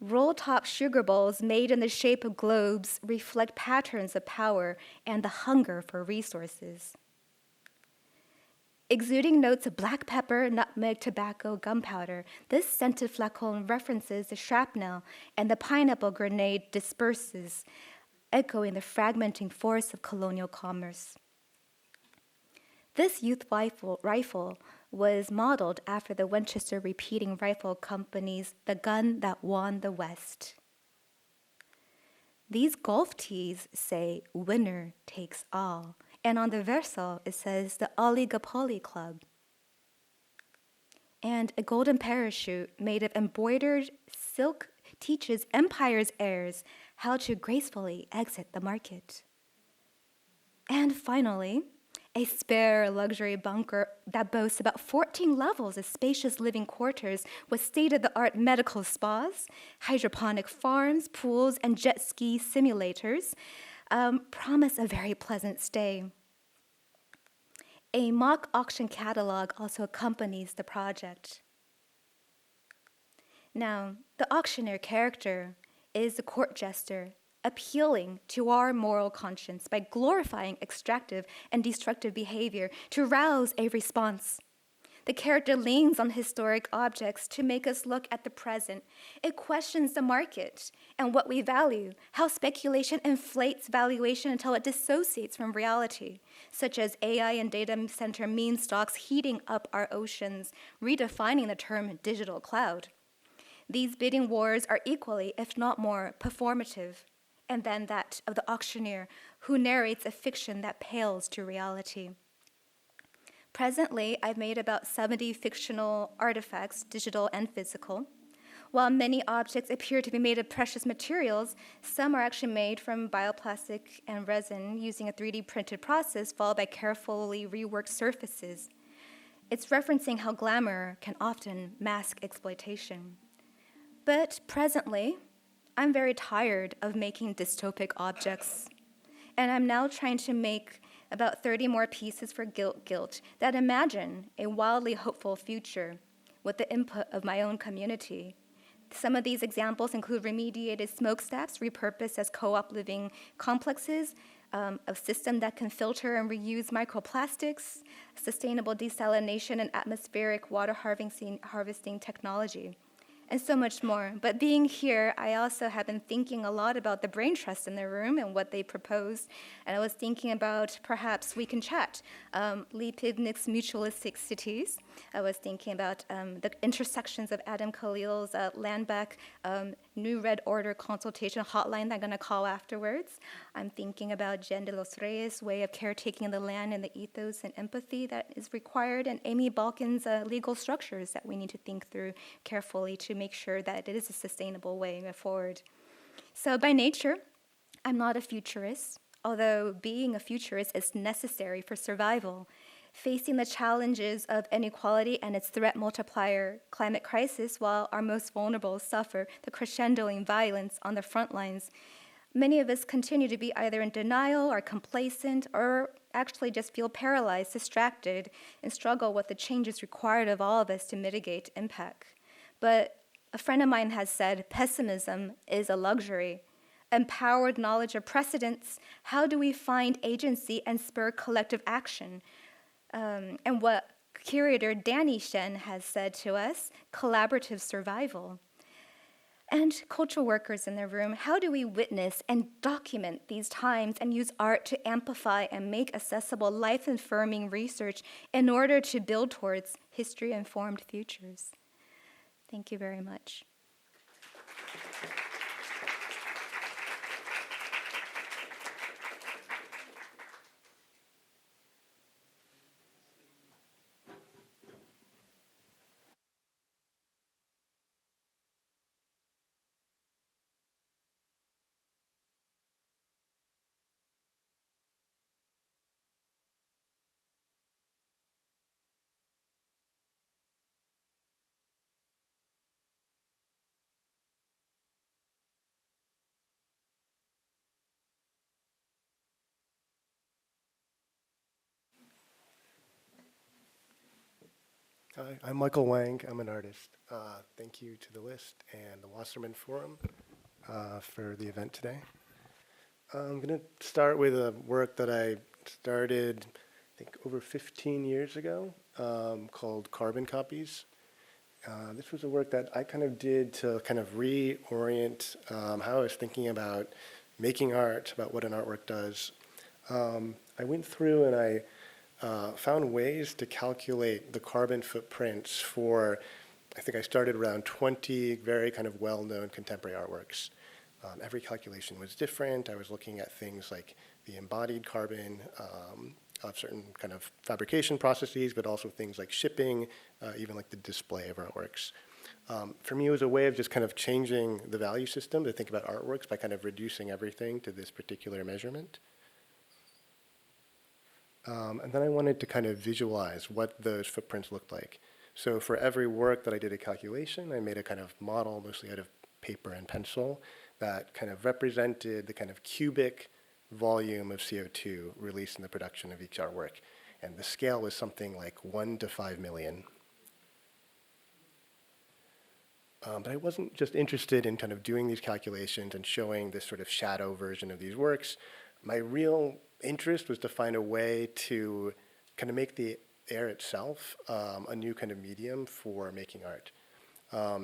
Roll-top sugar bowls made in the shape of globes reflect patterns of power and the hunger for resources. Exuding notes of black pepper, nutmeg, tobacco, gunpowder, this scented flacon references the shrapnel and the pineapple grenade disperses, echoing the fragmenting force of colonial commerce. This youth rifle was modeled after the Winchester Repeating Rifle Company's The Gun That Won the West. These golf tees say, "Winner takes all," and on the verso it says, "The Oligopoly Club." And a golden parachute made of embroidered silk teaches Empire's heirs how to gracefully exit the market. And finally, a spare luxury bunker that boasts about 14 levels of spacious living quarters with state-of-the-art medical spas, hydroponic farms, pools, and jet ski simulators promise a very pleasant stay. A mock auction catalog also accompanies the project. Now, the auctioneer character is the court jester, appealing to our moral conscience by glorifying extractive and destructive behavior to rouse a response. The character leans on historic objects to make us look at the present. It questions the market and what we value, how speculation inflates valuation until it dissociates from reality, such as AI and data center meme stocks heating up our oceans, redefining the term digital cloud. These bidding wars are equally, if not more, performative, and then that of the auctioneer who narrates a fiction that pales to reality. Presently, I've made about 70 fictional artifacts, digital and physical. While many objects appear to be made of precious materials, some are actually made from bioplastic and resin using a 3D printed process followed by carefully reworked surfaces. It's referencing how glamour can often mask exploitation. But presently, I'm very tired of making dystopic objects, and I'm now trying to make about 30 more pieces for Guilt that imagine a wildly hopeful future with the input of my own community. Some of these examples include remediated smokestacks repurposed as co-op living complexes, a system that can filter and reuse microplastics, sustainable desalination and atmospheric water harvesting technology, and so much more. But being here, I also have been thinking a lot about the brain trust in the room and what they proposed. And I was thinking about perhaps we can chat. Leibniz's mutualistic cities. I was thinking about the intersections of Adam Khalil's Landback New Red Order consultation hotline that I'm going to call afterwards. I'm thinking about Jen de los Reyes' way of caretaking the land and the ethos and empathy that is required, and Amy Balkin's legal structures that we need to think through carefully to make sure that it is a sustainable way forward. So by nature, I'm not a futurist, although being a futurist is necessary for survival. Facing the challenges of inequality and its threat multiplier, climate crisis, while our most vulnerable suffer the crescendoing violence on the front lines, many of us continue to be either in denial or complacent or actually just feel paralyzed, distracted, and struggle with the changes required of all of us to mitigate impact. But a friend of mine has said, pessimism is a luxury. Empowered knowledge of precedents, how do we find agency and spur collective action? And what curator Danny Shen has said to us, collaborative survival. And cultural workers in the room, how do we witness and document these times and use art to amplify and make accessible life-affirming research in order to build towards history-informed futures? Thank you very much. Hi, I'm Michael Wang. I'm an artist. Thank you to the list and the Wasserman Forum for the event today. I'm going to start with a work that I started, I think, over 15 years ago called Carbon Copies. This was a work that I kind of did to kind of reorient how I was thinking about making art, about what an artwork does. I went through and I found ways to calculate the carbon footprints for, I think I started around 20 very kind of well-known contemporary artworks. Every calculation was different. I was looking at things like the embodied carbon of certain kind of fabrication processes, but also things like shipping, even like the display of artworks. For me, it was a way of just kind of changing the value system to think about artworks by kind of reducing everything to this particular measurement. And then I wanted to kind of visualize what those footprints looked like. So for every work that I did a calculation, I made a kind of model, mostly out of paper and pencil, that kind of represented the kind of cubic volume of CO2 released in the production of each artwork. And the scale was something like 1 to 5 million. But I wasn't just interested in kind of doing these calculations and showing this sort of shadow version of these works. My real interest was to find a way to kind of make the air itself a new kind of medium for making art.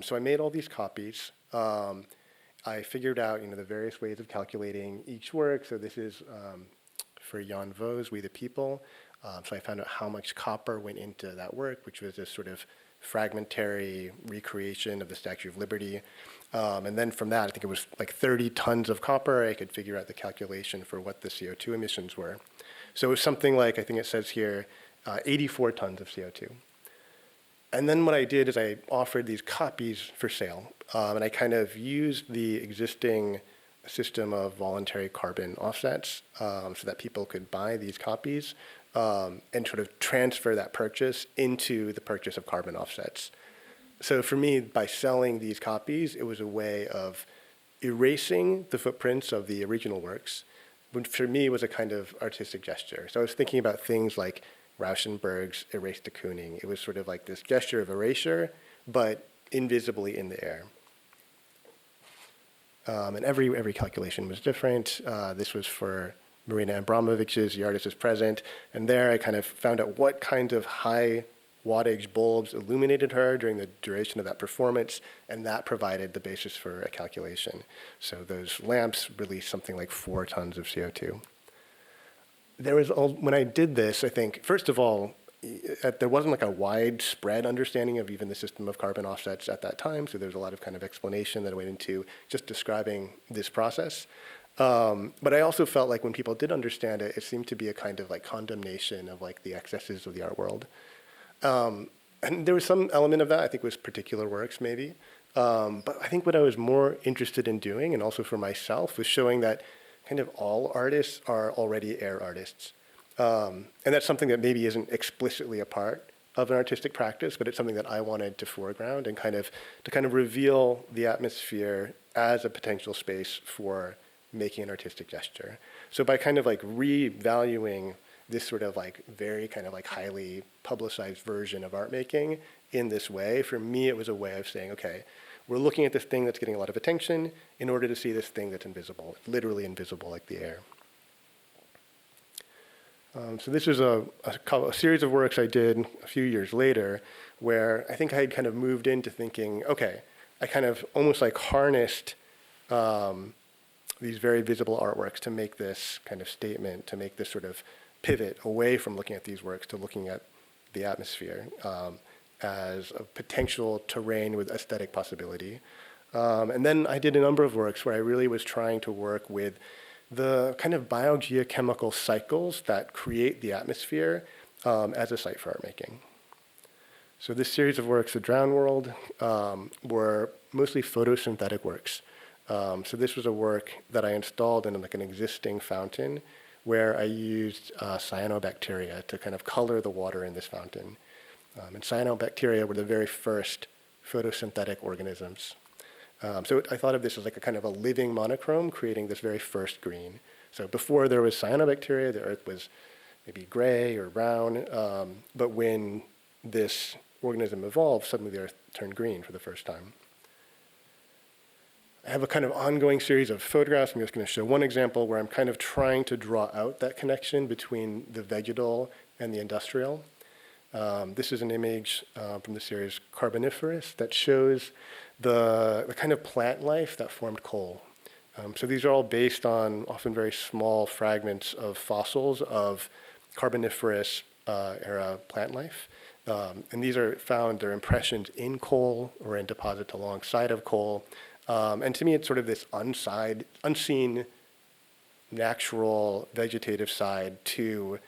So I made all these copies. I figured out, the various ways of calculating each work. So this is for Jan Vos, We the People. So I found out how much copper went into that work, which was this sort of fragmentary recreation of the Statue of Liberty. And then from that, I think it was like 30 tons of copper. I could figure out the calculation for what the CO2 emissions were. So it was something like, I think it says here, 84 tons of CO2. And then what I did is I offered these copies for sale. And I kind of used the existing system of voluntary carbon offsets so that people could buy these copies and sort of transfer that purchase into the purchase of carbon offsets. So for me, by selling these copies, it was a way of erasing the footprints of the original works, which for me was a kind of artistic gesture. So I was thinking about things like Rauschenberg's Erase de Kooning. It was sort of like this gesture of erasure, but invisibly in the air. And every calculation was different. This was for Marina Abramovich's The Artist is Present. And there I kind of found out what kind of high wattage bulbs illuminated her during the duration of that performance, and that provided the basis for a calculation. So those lamps released something like 4 tons of CO2. When I did this, I think, first of all, there wasn't like a widespread understanding of even the system of carbon offsets at that time, so there's a lot of kind of explanation that went into just describing this process. But I also felt like when people did understand it, it seemed to be a kind of like condemnation of like the excesses of the art world. And there was some element of that, I think was particular works maybe. But I think what I was more interested in doing, and also for myself, was showing that kind of all artists are already air artists. And that's something that maybe isn't explicitly a part of an artistic practice, but it's something that I wanted to foreground and to kind of reveal the atmosphere as a potential space for making an artistic gesture. So by kind of like revaluing this sort of like very kind of like highly publicized version of art making in this way, for me it was a way of saying, okay, we're looking at this thing that's getting a lot of attention in order to see this thing that's invisible, literally invisible like the air. So this was a series of works I did a few years later where I think I had kind of moved into thinking, okay, I kind of almost like harnessed these very visible artworks to make this kind of statement, to make this sort of pivot away from looking at these works to looking at the atmosphere as a potential terrain with aesthetic possibility. And then I did a number of works where I really was trying to work with the kind of biogeochemical cycles that create the atmosphere as a site for art making. So this series of works, The Drowned World, were mostly photosynthetic works. So this was a work that I installed in like an existing fountain where I used cyanobacteria to kind of color the water in this fountain. And cyanobacteria were the very first photosynthetic organisms. So I thought of this as like a kind of a living monochrome creating this very first green. So before there was cyanobacteria, the earth was maybe gray or brown, but when this organism evolved, suddenly the earth turned green for the first time. I have a kind of ongoing series of photographs. I'm just going to show one example where I'm kind of trying to draw out that connection between the vegetal and the industrial. This is an image from the series Carboniferous that shows the kind of plant life that formed coal. So these are all based on often very small fragments of fossils of Carboniferous era plant life. And these are found, they're impressions in coal or in deposits alongside of coal. And to me, it's sort of this unseen, natural, vegetative side to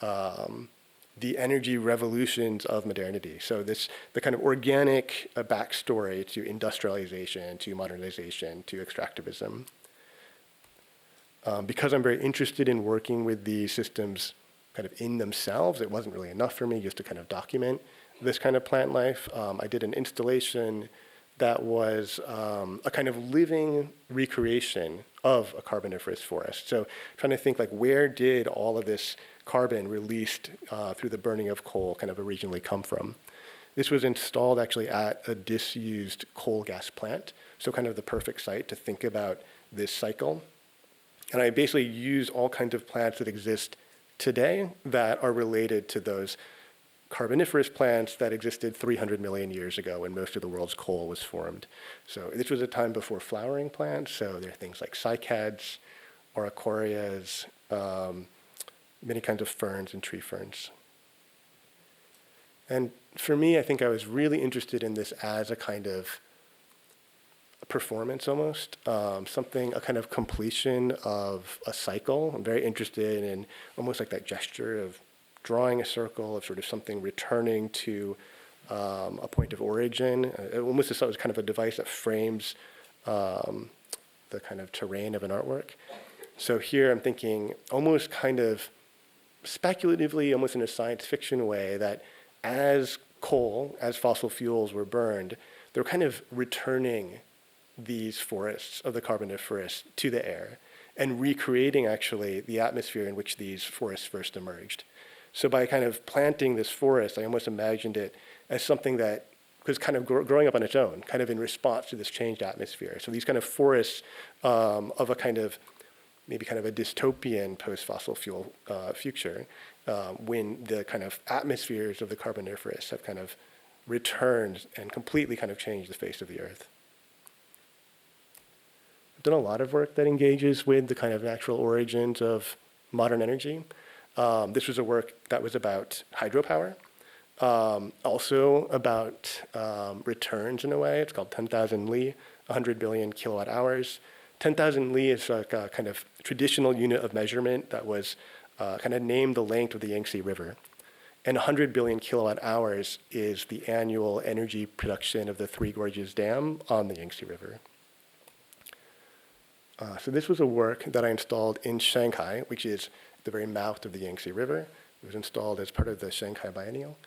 the energy revolutions of modernity. So the kind of organic backstory to industrialization, to modernization, to extractivism. Because I'm very interested in working with these systems kind of in themselves, it wasn't really enough for me just to kind of document this kind of plant life. I did an installation that was a kind of living recreation of a carboniferous forest. So trying to think like where did all of this carbon released through the burning of coal kind of originally come from? This was installed actually at a disused coal gas plant, so kind of the perfect site to think about this cycle. And I basically use all kinds of plants that exist today that are related to those carboniferous plants that existed 300 million years ago when most of the world's coal was formed. So this was a time before flowering plants, so there are things like cycads, orachorias, many kinds of ferns and tree ferns. And for me, I think I was really interested in this as a kind of performance almost, a kind of completion of a cycle. I'm very interested in almost like that gesture of drawing a circle, of sort of something returning to a point of origin. Almost as though it was kind of a device that frames the kind of terrain of an artwork. So here I'm thinking almost kind of speculatively, almost in a science fiction way, that as coal, as fossil fuels were burned, they're kind of returning these forests of the Carboniferous to the air and recreating actually the atmosphere in which these forests first emerged. So by kind of planting this forest, I almost imagined it as something that was kind of growing up on its own, kind of in response to this changed atmosphere. So these kind of forests of a kind of, maybe kind of a dystopian post-fossil fuel future, when the kind of atmospheres of the Carboniferous have kind of returned and completely kind of changed the face of the Earth. I've done a lot of work that engages with the kind of natural origins of modern energy. This was a work that was about hydropower, also about returns in a way. It's called 10,000 Li, 100 billion kilowatt hours. 10,000 Li is like a kind of traditional unit of measurement that was kind of named the length of the Yangtze River. And 100 billion kilowatt hours is the annual energy production of the Three Gorges Dam on the Yangtze River. So this was a work that I installed in Shanghai, which is the very mouth of the Yangtze River. It was installed as part of the Shanghai Biennial.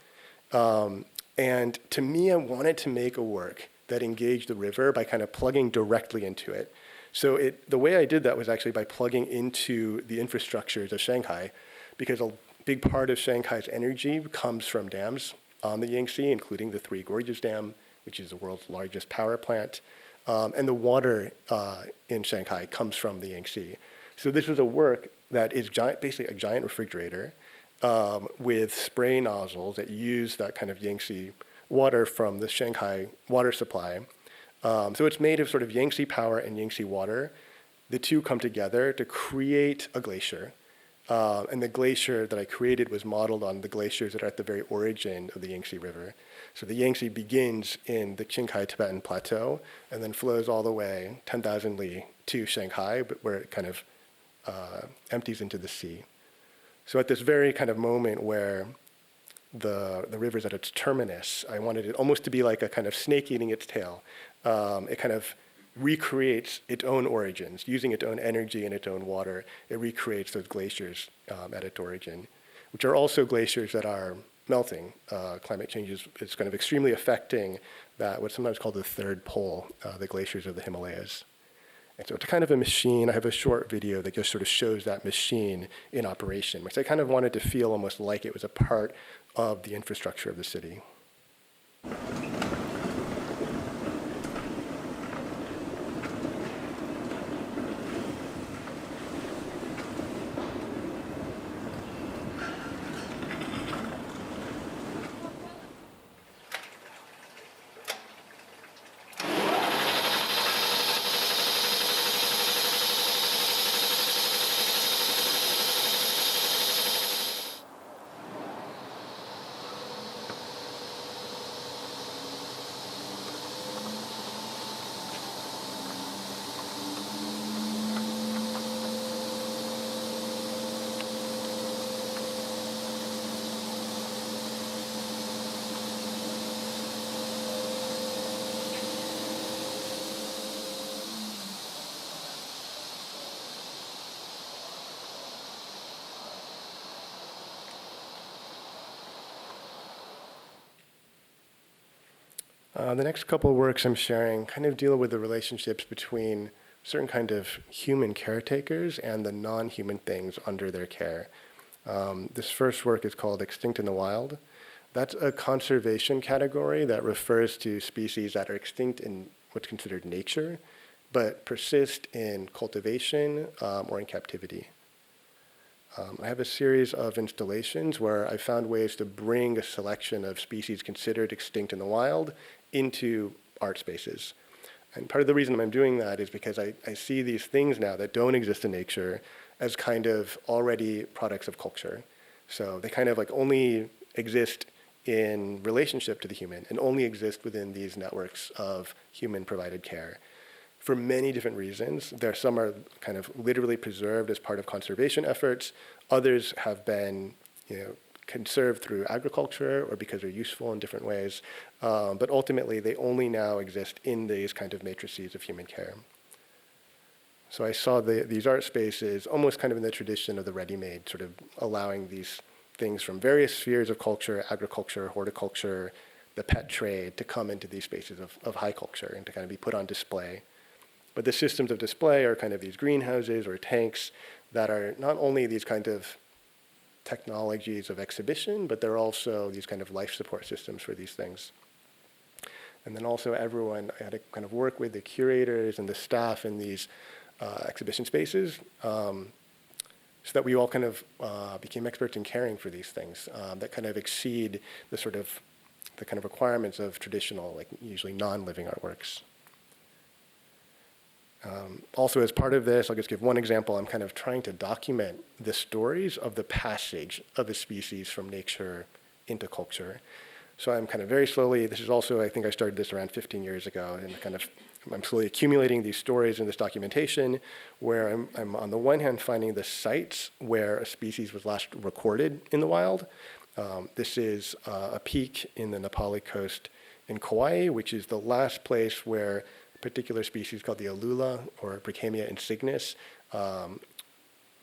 And to me, I wanted to make a work that engaged the river by kind of plugging directly into it. So the way I did that was actually by plugging into the infrastructures of Shanghai, because a big part of Shanghai's energy comes from dams on the Yangtze, including the Three Gorges Dam, which is the world's largest power plant. And the water in Shanghai comes from the Yangtze. So this was a work that is basically a giant refrigerator with spray nozzles that use that kind of Yangtze water from the Shanghai water supply. So it's made of sort of Yangtze power and Yangtze water. The two come together to create a glacier. And the glacier that I created was modeled on the glaciers that are at the very origin of the Yangtze River. So the Yangtze begins in the Qinghai Tibetan Plateau and then flows all the way 10,000 li to Shanghai, but where it kind of empties into the sea. So at this very kind of moment where the river's at its terminus, I wanted it almost to be like a kind of snake eating its tail. It kind of recreates its own origins, using its own energy and its own water. It recreates those glaciers at its origin, which are also glaciers that are melting. Climate change is kind of extremely affecting that, what's sometimes called the third pole, the glaciers of the Himalayas. And so it's kind of a machine. I have a short video that just sort of shows that machine in operation, which I kind of wanted to feel almost like it was a part of the infrastructure of the city. The next couple of works I'm sharing kind of deal with the relationships between certain kind of human caretakers and the non-human things under their care. This first work is called Extinct in the Wild. That's a conservation category that refers to species that are extinct in what's considered nature, but persist in cultivation or in captivity. I have a series of installations where I found ways to bring a selection of species considered extinct in the wild into art spaces. And part of the reason I'm doing that is because I see these things now that don't exist in nature as kind of already products of culture. So they kind of like only exist in relationship to the human and only exist within these networks of human-provided care. For many different reasons. Some are kind of literally preserved as part of conservation efforts. Others have been, conserved through agriculture or because they're useful in different ways. But ultimately, they only now exist in these kind of matrices of human care. So I saw these art spaces almost kind of in the tradition of the ready-made, sort of allowing these things from various spheres of culture, agriculture, horticulture, the pet trade, to come into these spaces of high culture and to kind of be put on display. But the systems of display are kind of these greenhouses or tanks that are not only these kind of technologies of exhibition, but they're also these kind of life support systems for these things. And then also I had to kind of work with the curators and the staff in these exhibition spaces so that we all kind of became experts in caring for these things that kind of exceed the kind of requirements of traditional, like usually non-living artworks. Also, as part of this, I'll just give one example. I'm kind of trying to document the stories of the passage of a species from nature into culture. So I'm kind of very slowly, this is also, I think I started this around 15 years ago, and I'm slowly accumulating these stories in this documentation where I'm on the one hand finding the sites where a species was last recorded in the wild. This is a peak in the Nepali coast in Kauai, which is the last place where particular species called the alula, or Brachynia insignis,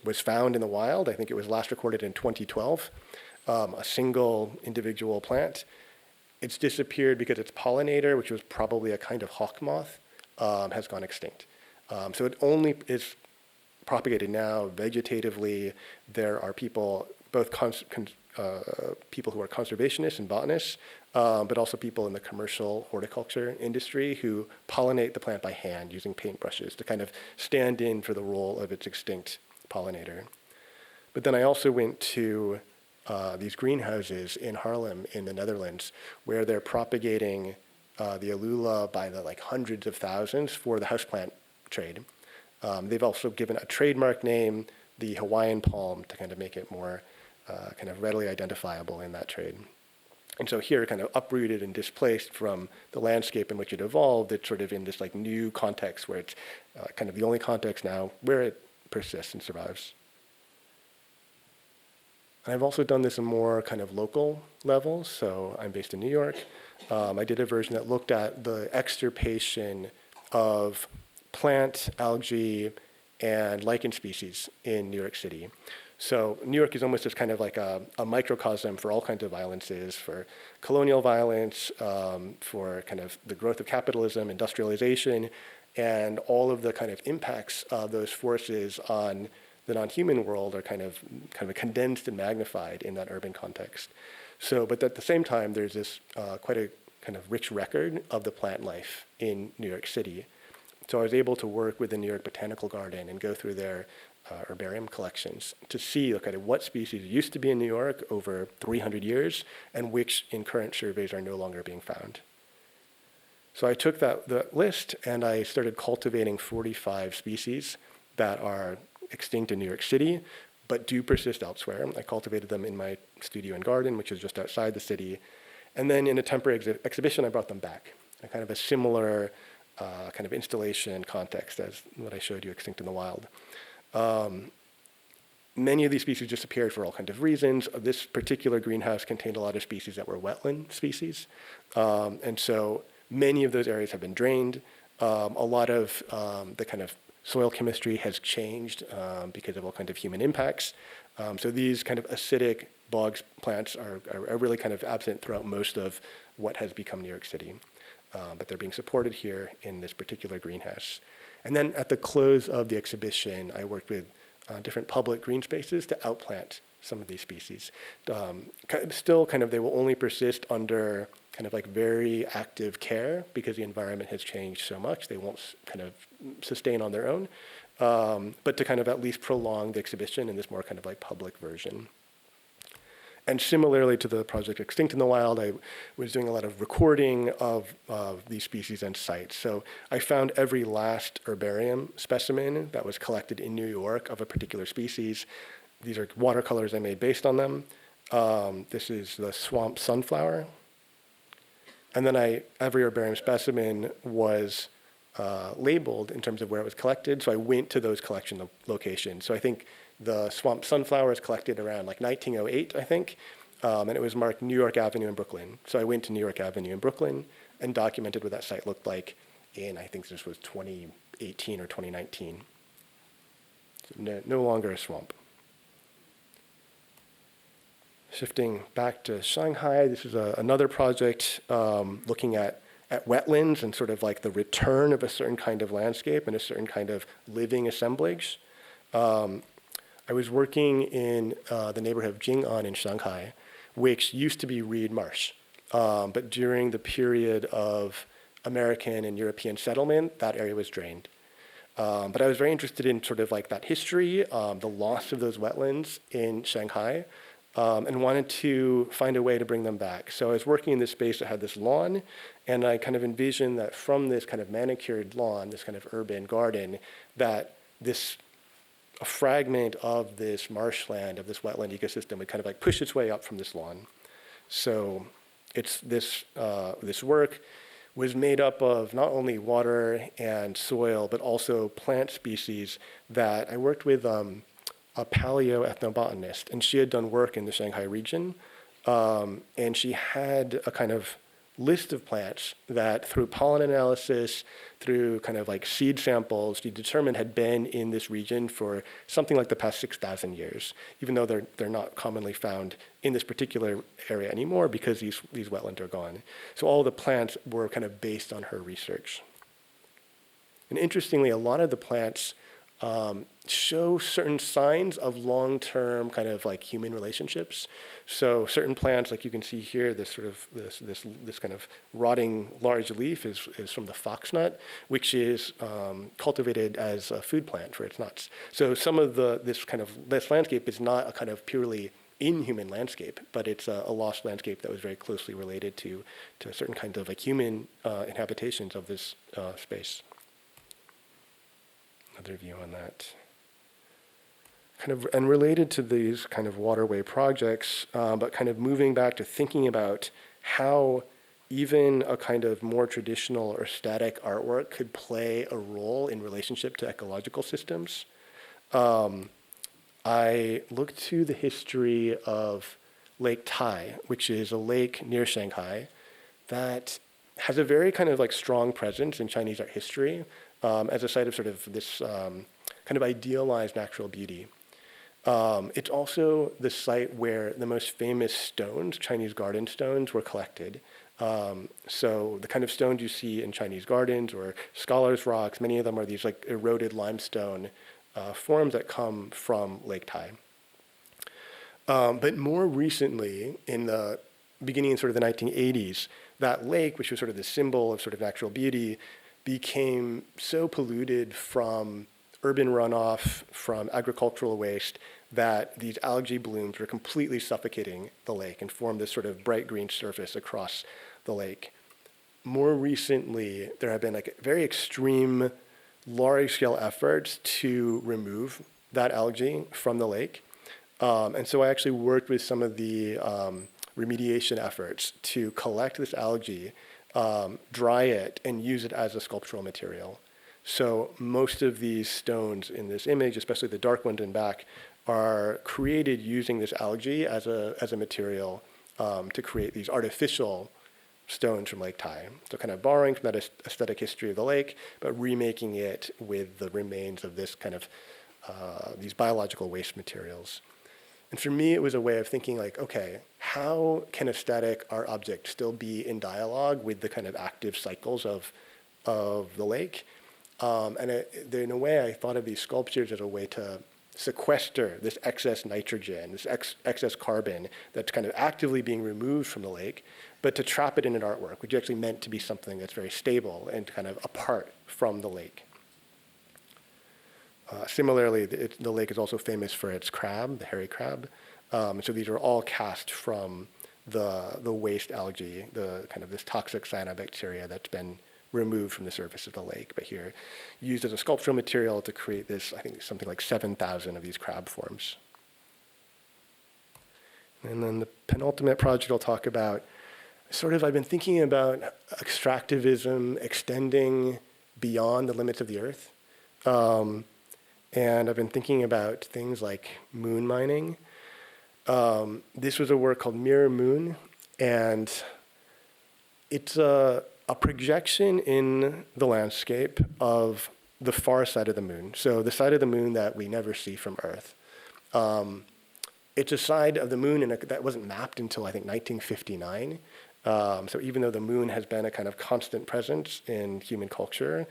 was found in the wild. I think it was last recorded in 2012, a single individual plant. It's disappeared because its pollinator, which was probably a kind of hawk moth, has gone extinct. So it only is propagated now vegetatively. There are people, both people who are conservationists and botanists, but also people in the commercial horticulture industry who pollinate the plant by hand using paintbrushes to kind of stand in for the role of its extinct pollinator. But then I also went to these greenhouses in Haarlem in the Netherlands where they're propagating the alula by the hundreds of thousands for the houseplant trade. They've also given a trademark name, the Hawaiian palm, to kind of make it more kind of readily identifiable in that trade. And so here, kind of uprooted and displaced from the landscape in which it evolved, it's sort of in this new context where it's kind of the only context now where it persists and survives. And I've also done this in more kind of local levels. So I'm based in New York. I did a version that looked at the extirpation of plant, algae, and lichen species in New York City. So New York is almost just kind of like a microcosm for all kinds of violences, for colonial violence, for kind of the growth of capitalism, industrialization, and all of the kind of impacts of those forces on the non-human world are kind of condensed and magnified in that urban context. So, but at the same time, there's this quite a kind of rich record of the plant life in New York City. So I was able to work with the New York Botanical Garden and go through their herbarium collections to see kind of what species used to be in New York over 300 years and which in current surveys are no longer being found. So I took the list and I started cultivating 45 species that are extinct in New York City, but do persist elsewhere. I cultivated them in my studio and garden, which is just outside the city. And then in a temporary exhibition, I brought them back. Kind of a similar kind of installation context as what I showed you, Extinct in the Wild. Many of these species disappeared for all kinds of reasons. This particular greenhouse contained a lot of species that were wetland species. And so many of those areas have been drained. A lot of the kind of soil chemistry has changed because of all kinds of human impacts. So these kind of acidic bogs plants are really kind of absent throughout most of what has become New York City. But they're being supported here in this particular greenhouse. And then at the close of the exhibition, I worked with different public green spaces to outplant some of these species. Still kind of, they will only persist under kind of like very active care because the environment has changed so much. They won't kind of sustain on their own, but to kind of at least prolong the exhibition in this more kind of like public version. And similarly to the project Extinct in the Wild, I was doing a lot of recording of these species and sites. So I found every last herbarium specimen that was collected in New York of a particular species. These are watercolors I made based on them. This is the swamp sunflower. And then every herbarium specimen was labeled in terms of where it was collected. So I went to those collection locations. So I think the swamp sunflower is collected around like 1908, I think, and it was marked New York Avenue in Brooklyn. So I went to New York Avenue in Brooklyn and documented what that site looked like in, I think this was 2018 or 2019. So no longer a swamp. Shifting back to Shanghai, this is another project looking at wetlands and sort of like the return of a certain kind of landscape and a certain kind of living assemblage. I was working in the neighborhood of Jing'an in Shanghai, which used to be reed marsh. But during the period of American and European settlement, that area was drained. But I was very interested in sort of like that history, the loss of those wetlands in Shanghai, and wanted to find a way to bring them back. So I was working in this space that had this lawn, and I kind of envisioned that from this kind of manicured lawn, this kind of urban garden, that a fragment of this marshland, of this wetland ecosystem would kind of like push its way up from this lawn. So it's this work was made up of not only water and soil, but also plant species that I worked with a paleoethnobotanist, and she had done work in the Shanghai region, and she had a kind of list of plants that through pollen analysis, through kind of like seed samples, she determined had been in this region for something like the past 6,000 years, even though they're not commonly found in this particular area anymore because these wetlands are gone. So all the plants were kind of based on her research. And interestingly, a lot of the plants show certain signs of long-term kind of like human relationships. So certain plants, like you can see here, this sort of this kind of rotting large leaf is from the foxnut, which is cultivated as a food plant for its nuts. So some of this landscape is not a kind of purely inhuman landscape, but it's a lost landscape that was very closely related to certain kinds of like human inhabitations of this space. Another view on that. Kind of, and related to these kind of waterway projects, but kind of moving back to thinking about how even a kind of more traditional or static artwork could play a role in relationship to ecological systems. I looked to the history of Lake Tai, which is a lake near Shanghai that has a very kind of like strong presence in Chinese art history as a site of sort of this kind of idealized natural beauty. It's also the site where the most famous stones, Chinese garden stones, were collected. So the kind of stones you see in Chinese gardens or scholars' rocks, many of them are these like eroded limestone forms that come from Lake Tai. But more recently, in the beginning in sort of the 1980s, that lake, which was sort of the symbol of sort of natural beauty, became so polluted from urban runoff, from agricultural waste, that these algae blooms were completely suffocating the lake and formed this sort of bright green surface across the lake. More recently, there have been like very extreme, large-scale efforts to remove that algae from the lake. And so I actually worked with some of the remediation efforts to collect this algae, dry it, and use it as a sculptural material. So most of these stones in this image, especially the dark ones in back, are created using this algae as a material to create these artificial stones from Lake Tai. So kind of borrowing from that aesthetic history of the lake, but remaking it with the remains of this kind of these biological waste materials. And for me, it was a way of thinking like, okay, how can a static art object still be in dialogue with the kind of active cycles of the lake? And in a way, I thought of these sculptures as a way to sequester this excess nitrogen, this excess carbon that's kind of actively being removed from the lake, but to trap it in an artwork, which is actually meant to be something that's very stable and kind of apart from the lake. Similarly, the lake is also famous for its crab, the hairy crab. So these are all cast from the waste algae, the kind of this toxic cyanobacteria that's been removed from the surface of the lake, but here used as a sculptural material to create this, I think something like 7,000 of these crab forms. And then the penultimate project I'll talk about, I've been thinking about extractivism extending beyond the limits of the earth. And I've been thinking about things like moon mining. This was a work called Mirror Moon, and it's a projection in the landscape of the far side of the moon. So the side of the moon that we never see from Earth. It's a side of the moon that wasn't mapped until, I think, 1959. So even though the moon has been a kind of constant presence in human culture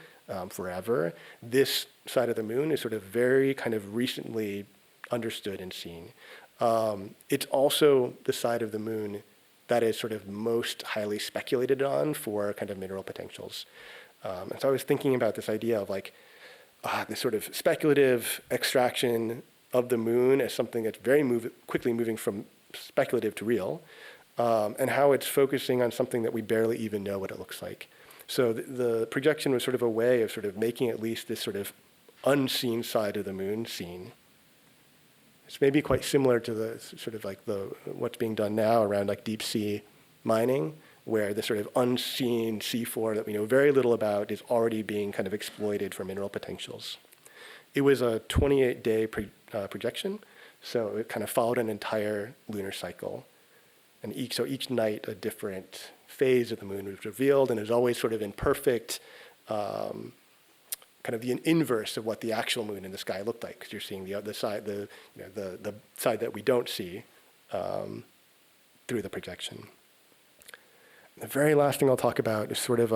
forever, this side of the moon is sort of very kind of recently understood and seen. It's also the side of the moon that is sort of most highly speculated on for kind of mineral potentials. And so I was thinking about this idea of like this sort of speculative extraction of the moon as something that's very quickly moving from speculative to real, and how it's focusing on something that we barely even know what it looks like. So the projection was sort of a way of sort of making at least this sort of unseen side of the moon seen. It's maybe quite similar to the sort of like what's being done now around like deep sea mining, where the sort of unseen seafloor that we know very little about is already being kind of exploited for mineral potentials. It was a 28-day projection, so it kind of followed an entire lunar cycle. And each night a different phase of the moon was revealed, and is always sort of in perfect kind of the inverse of what the actual moon in the sky looked like, because you're seeing the other side, the side that we don't see through the projection. The very last thing I'll talk about is sort of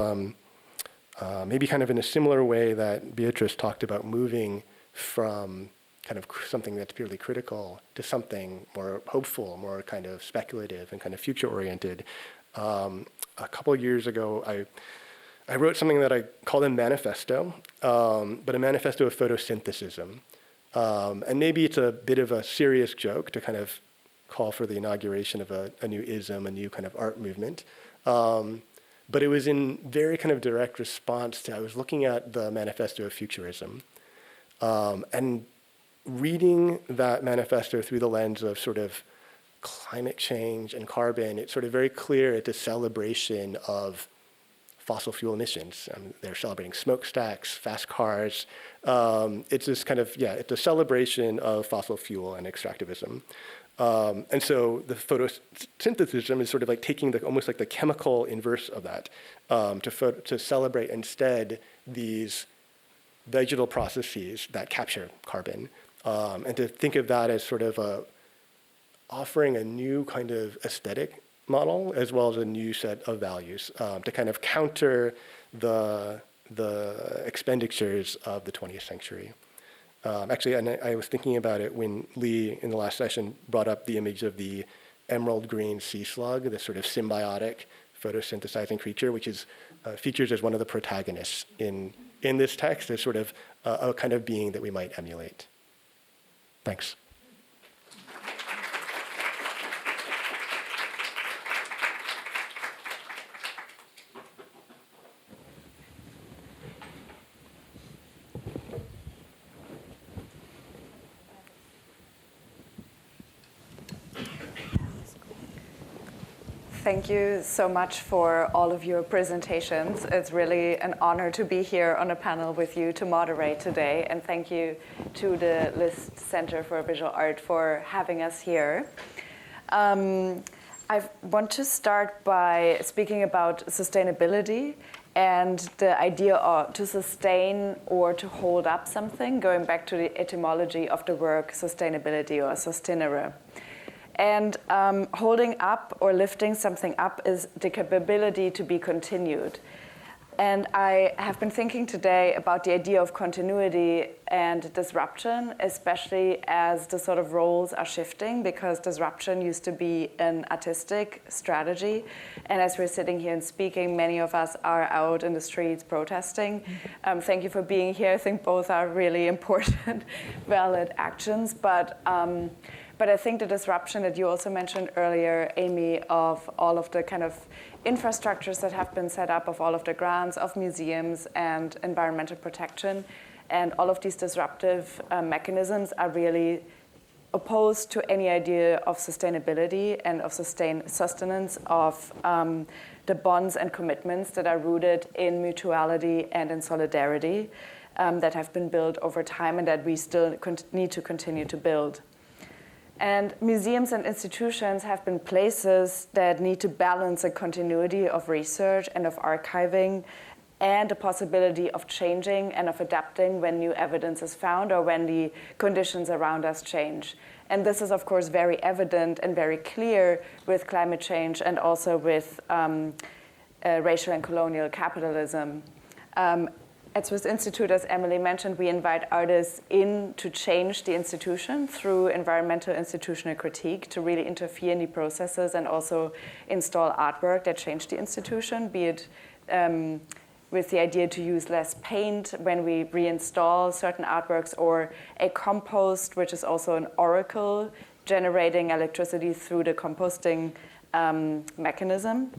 maybe kind of in a similar way that Beatrice talked about moving from kind of something that's purely critical to something more hopeful, more kind of speculative and kind of future-oriented. A couple of years ago, I wrote something that I called a manifesto, but a manifesto of photosynthesism. And maybe it's a bit of a serious joke to kind of call for the inauguration of a new ism, a new kind of art movement. But it was in very kind of direct response to, I was looking at the manifesto of futurism, and reading that manifesto through the lens of sort of climate change and carbon, it's sort of very clear it's a celebration of fossil fuel emissions. They're celebrating smokestacks, fast cars. It's this kind of, it's a celebration of fossil fuel and extractivism. And so the photosynthesis is sort of like taking almost like the chemical inverse of that, to celebrate instead these vegetal processes that capture carbon, and to think of that as sort of offering a new kind of aesthetic model as well as a new set of values, to kind of counter the expenditures of the 20th century. Actually, and I was thinking about it when Lee, in the last session, brought up the image of the emerald green sea slug, this sort of symbiotic photosynthesizing creature, which is features as one of the protagonists in this text as sort of a kind of being that we might emulate. Thanks. Thank you so much for all of your presentations. It's really an honor to be here on a panel with you to moderate today. And thank you to the List Center for Visual Art for having us here. I want to start by speaking about sustainability and the idea of to sustain or to hold up something, going back to the etymology of the word sustainability or sustinere. And holding up or lifting something up is the capability to be continued. And I have been thinking today about the idea of continuity and disruption, especially as the sort of roles are shifting, because disruption used to be an artistic strategy. And as we're sitting here and speaking, many of us are out in the streets protesting. Thank you for being here. I think both are really important, valid actions. But I think the disruption that you also mentioned earlier, Amy, of all of the kind of infrastructures that have been set up, of all of the grants, of museums and environmental protection, and all of these disruptive mechanisms are really opposed to any idea of sustainability and of sustenance of the bonds and commitments that are rooted in mutuality and in solidarity that have been built over time and that we still need to continue to build. And museums and institutions have been places that need to balance a continuity of research and of archiving and the possibility of changing and of adapting when new evidence is found or when the conditions around us change. And this is, of course, very evident and very clear with climate change and also with racial and colonial capitalism. At Swiss Institute, as Emily mentioned, we invite artists in to change the institution through environmental institutional critique, to really interfere in the processes and also install artwork that change the institution, be it with the idea to use less paint when we reinstall certain artworks, or a compost, which is also an oracle generating electricity through the composting mechanism.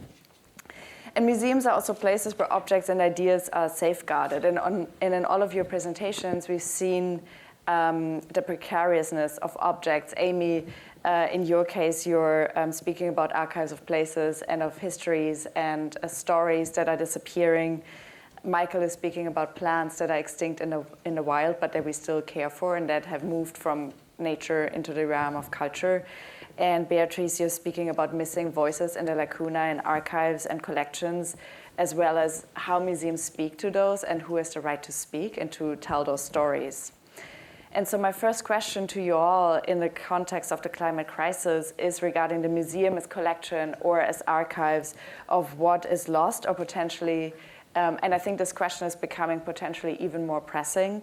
And museums are also places where objects and ideas are safeguarded. And in all of your presentations, we've seen the precariousness of objects. Amy, in your case, you're speaking about archives of places and of histories and stories that are disappearing. Michael is speaking about plants that are extinct in the wild, but that we still care for and that have moved from nature into the realm of culture. And Beatrice, you're speaking about missing voices in the lacuna in archives and collections, as well as how museums speak to those and who has the right to speak and to tell those stories. And so my first question to you all in the context of the climate crisis is regarding the museum as collection or as archives of what is lost or potentially, and I think this question is becoming potentially even more pressing.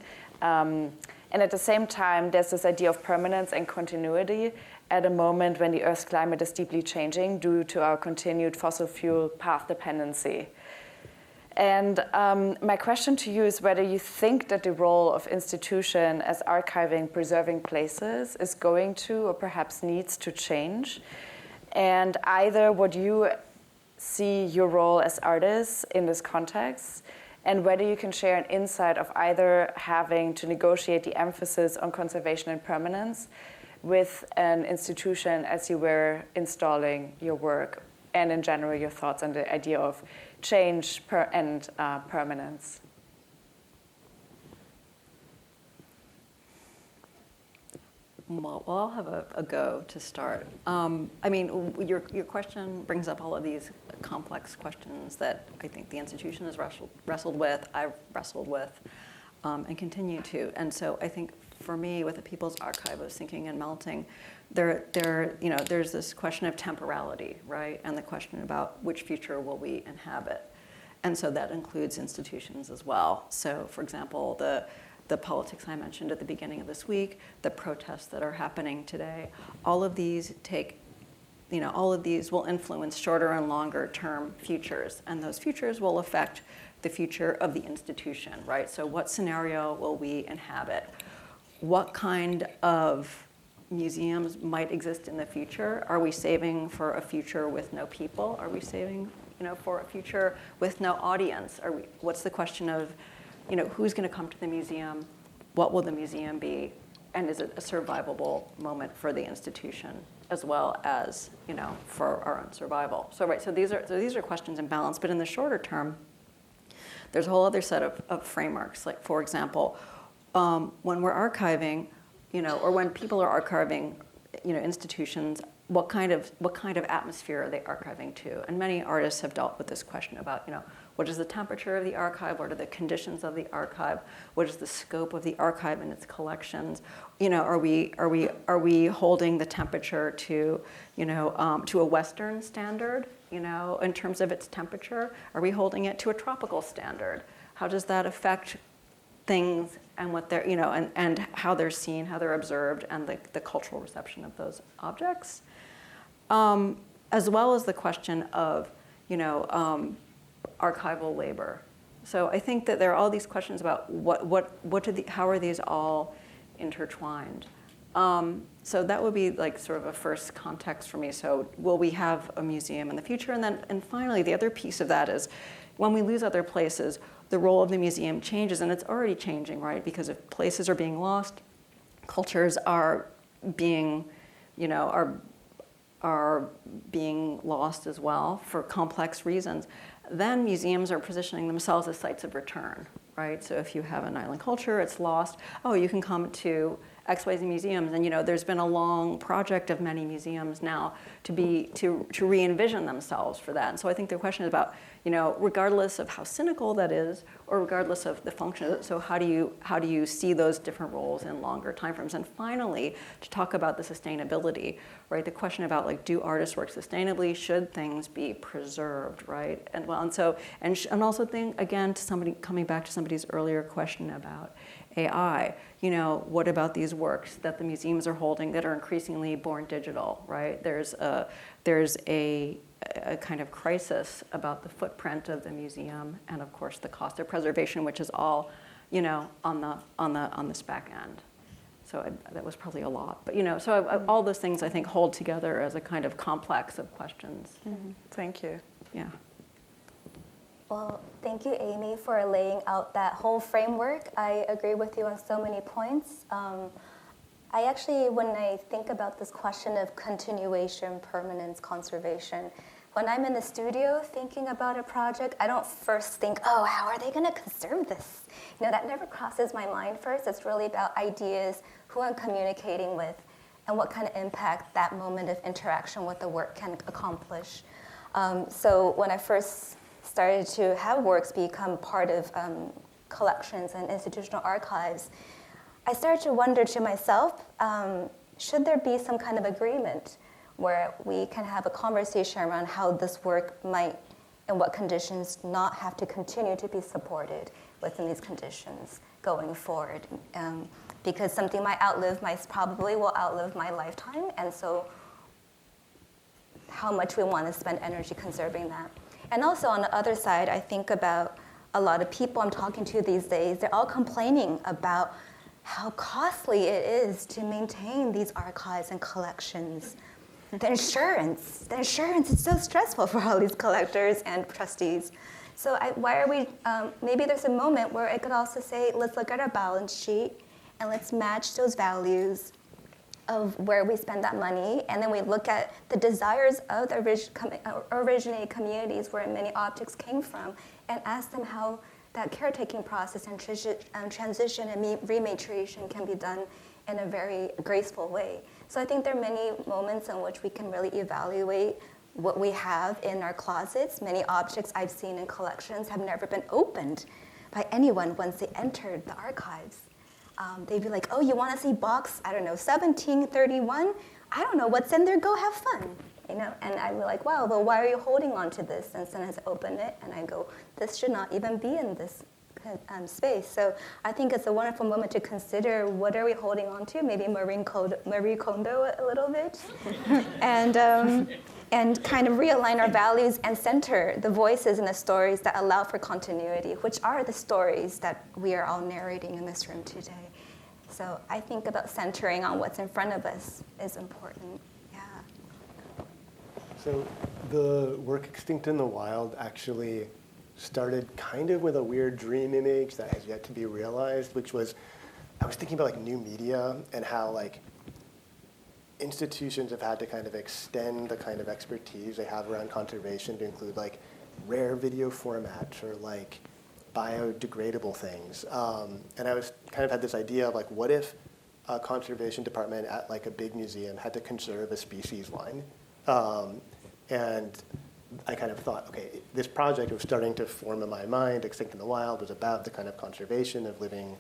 And at the same time, there's this idea of permanence and continuity at a moment when the Earth's climate is deeply changing due to our continued fossil fuel path dependency. And my question to you is whether you think that the role of institution as archiving, preserving places is going to or perhaps needs to change. And either what you see your role as artists in this context, and whether you can share an insight of either having to negotiate the emphasis on conservation and permanence with an institution as you were installing your work, and in general your thoughts on the idea of change and permanence. Well, I'll have a go to start. I mean, your question brings up all of these complex questions that I think the institution has wrestled with, I've wrestled with, and continue to. And so I think for me, with the People's Archive of Sinking and Melting, there's this question of temporality, right? And the question about which future will we inhabit. And so that includes institutions as well. So for example, the politics I mentioned at the beginning of this week, the protests that are happening today, all of these will influence shorter and longer term futures. And those futures will affect the future of the institution, right? So what scenario will we inhabit? What kind of museums might exist in the future? Are we saving for a future with no people? Are we saving, for a future with no audience? What's the question of, who's going to come to the museum? What will the museum be? And is it a survivable moment for the institution as well as, for our own survival? So these are questions in balance. But in the shorter term, there's a whole other set of frameworks. Like, for example, when we're archiving, or when people are archiving, institutions, what kind of atmosphere are they archiving to? And many artists have dealt with this question about, What is the temperature of the archive? What are the conditions of the archive? What is the scope of the archive and its collections? Are we holding the temperature to, to a Western standard, in terms of its temperature? Are we holding it to a tropical standard? How does that affect things and what they're, and how they're seen, how they're observed, and the cultural reception of those objects? As well as the question of, archival labor. So I think that there are all these questions about how are these all intertwined? So that would be like sort of a first context for me. So will we have a museum in the future? And finally, the other piece of that is when we lose other places, the role of the museum changes, and it's already changing, right? Because if places are being lost, cultures are being, are being lost as well for complex reasons, then museums are positioning themselves as sites of return, right? So if you have an island culture, it's lost, oh, you can come to XYZ museums. And there's been a long project of many museums now to re-envision themselves for that. And so I think the question is about, regardless of how cynical that is, or regardless of the function of it, so how do you see those different roles in longer timeframes? And finally, to talk about the sustainability, right? The question about like, do artists work sustainably? Should things be preserved, right? And also think again to somebody coming back to somebody's earlier question about AI. What about these works that the museums are holding that are increasingly born digital, right? There's a kind of crisis about the footprint of the museum, and of course the cost of preservation, which is all, on this back end. So that was probably a lot, but all those things I think hold together as a kind of complex of questions. Mm-hmm. Thank you. Yeah. Well, thank you, Amy, for laying out that whole framework. I agree with you on so many points. I actually, when I think about this question of continuation, permanence, conservation, when I'm in the studio thinking about a project, I don't first think, oh, how are they going to conserve this? That never crosses my mind first. It's really about ideas, who I'm communicating with, and what kind of impact that moment of interaction with the work can accomplish. So when I first started to have works become part of collections and institutional archives, I started to wonder to myself, should there be some kind of agreement where we can have a conversation around how this work might, in what conditions, not have to continue to be supported within these conditions going forward? Because something probably will outlive my lifetime, and so how much we want to spend energy conserving that. And also on the other side, I think about a lot of people I'm talking to these days, they're all complaining about how costly it is to maintain these archives and collections. The insurance is so stressful for all these collectors and trustees. So maybe there's a moment where I could also say, let's look at our balance sheet and let's match those values of where we spend that money, and then we look at the desires of the originating communities where many objects came from, and ask them how that caretaking process and transition and rematriation can be done in a very graceful way. So I think there are many moments in which we can really evaluate what we have in our closets. Many objects I've seen in collections have never been opened by anyone once they entered the archives. They'd be like, oh, you want to see box, 1731? I don't know what's in there, go have fun. And I'd be like, wow, well, why are you holding on to this? And sometimes I open it and I go, this should not even be in this space. So I think it's a wonderful moment to consider what are we holding on to, maybe Marie Kondo a little bit, and kind of realign our values and center the voices and the stories that allow for continuity, which are the stories that we are all narrating in this room today. So I think about centering on what's in front of us is important. Yeah. So the work Extinct in the Wild actually started kind of with a weird dream image that has yet to be realized, which was, I was thinking about like new media and how like institutions have had to kind of extend the kind of expertise they have around conservation to include like rare video formats or like biodegradable things. And I was kind of had this idea of like, what if a conservation department at like a big museum had to conserve a species line? And I kind of thought, okay, this project was starting to form in my mind. Extinct in the Wild was about the kind of conservation of living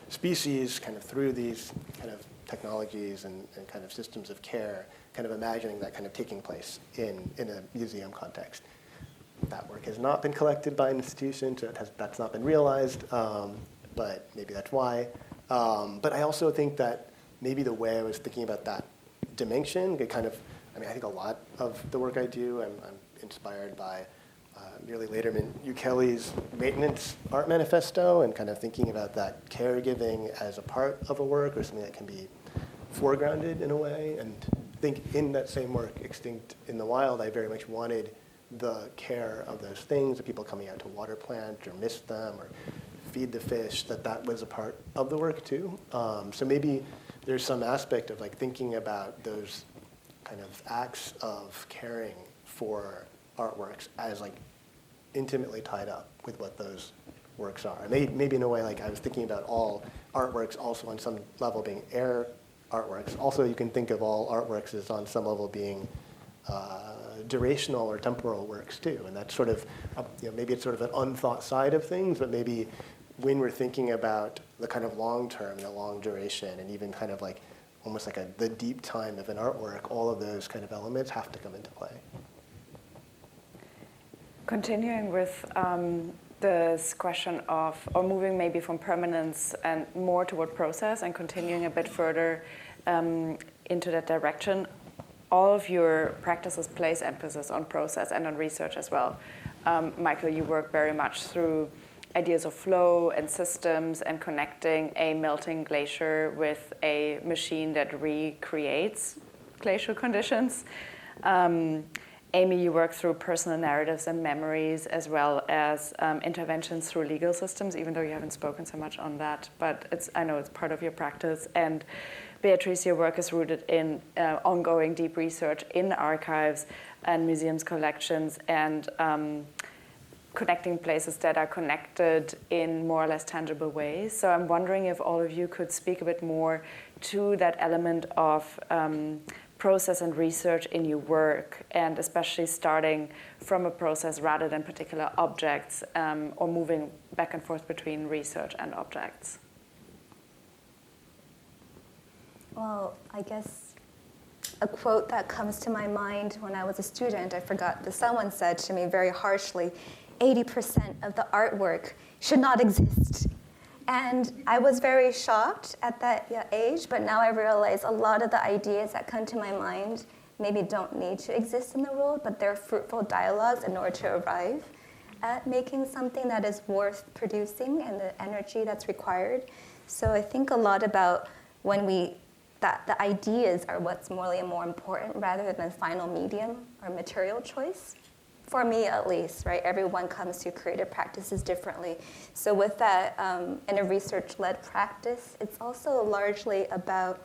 species kind of through these kind of technologies and kind of systems of care, kind of imagining that kind of taking place in a museum context. That work has not been collected by an institution, so that's not been realized, but maybe that's why. But I also think that maybe the way I was thinking about that dimension, it kind of, I think a lot of the work I do, I'm inspired by Merely Laterman Ukele's maintenance art manifesto, and kind of thinking about that caregiving as a part of a work or something that can be foregrounded in a way. And I think in that same work, Extinct in the Wild, I very much wanted the care of those things, the people coming out to water plants or mist them or feed the fish, that was a part of the work too. So maybe there's some aspect of like thinking about those kind of acts of caring for artworks as like intimately tied up with what those works are. Maybe in a way, like I was thinking about all artworks also on some level being air artworks. Also, you can think of all artworks as on some level being durational or temporal works too. And that's sort of, maybe it's sort of an unthought side of things, but maybe when we're thinking about the kind of long term, the long duration, and even kind of like almost like the deep time of an artwork, all of those kind of elements have to come into play. Continuing with this question of, or moving maybe from permanence and more toward process and continuing a bit further into that direction, all of your practices place emphasis on process and on research as well. Michael, you work very much through ideas of flow and systems and connecting a melting glacier with a machine that recreates glacial conditions. Amy, you work through personal narratives and memories as well as interventions through legal systems, even though you haven't spoken so much on that, but I know it's part of your practice. And Beatrice, your work is rooted in ongoing deep research in archives and museums collections and connecting places that are connected in more or less tangible ways. So I'm wondering if all of you could speak a bit more to that element of process and research in your work, and especially starting from a process rather than particular objects, or moving back and forth between research and objects. Well, I guess a quote that comes to my mind when I was a student, I forgot, but someone said to me very harshly, 80% of the artwork should not exist. And I was very shocked at that age, but now I realize a lot of the ideas that come to my mind maybe don't need to exist in the world, but they're fruitful dialogues in order to arrive at making something that is worth producing and the energy that's required. So I think a lot about that the ideas are what's really more important rather than final medium or material choice. For me, at least, right? Everyone comes to creative practices differently. So with that, in a research-led practice, it's also largely about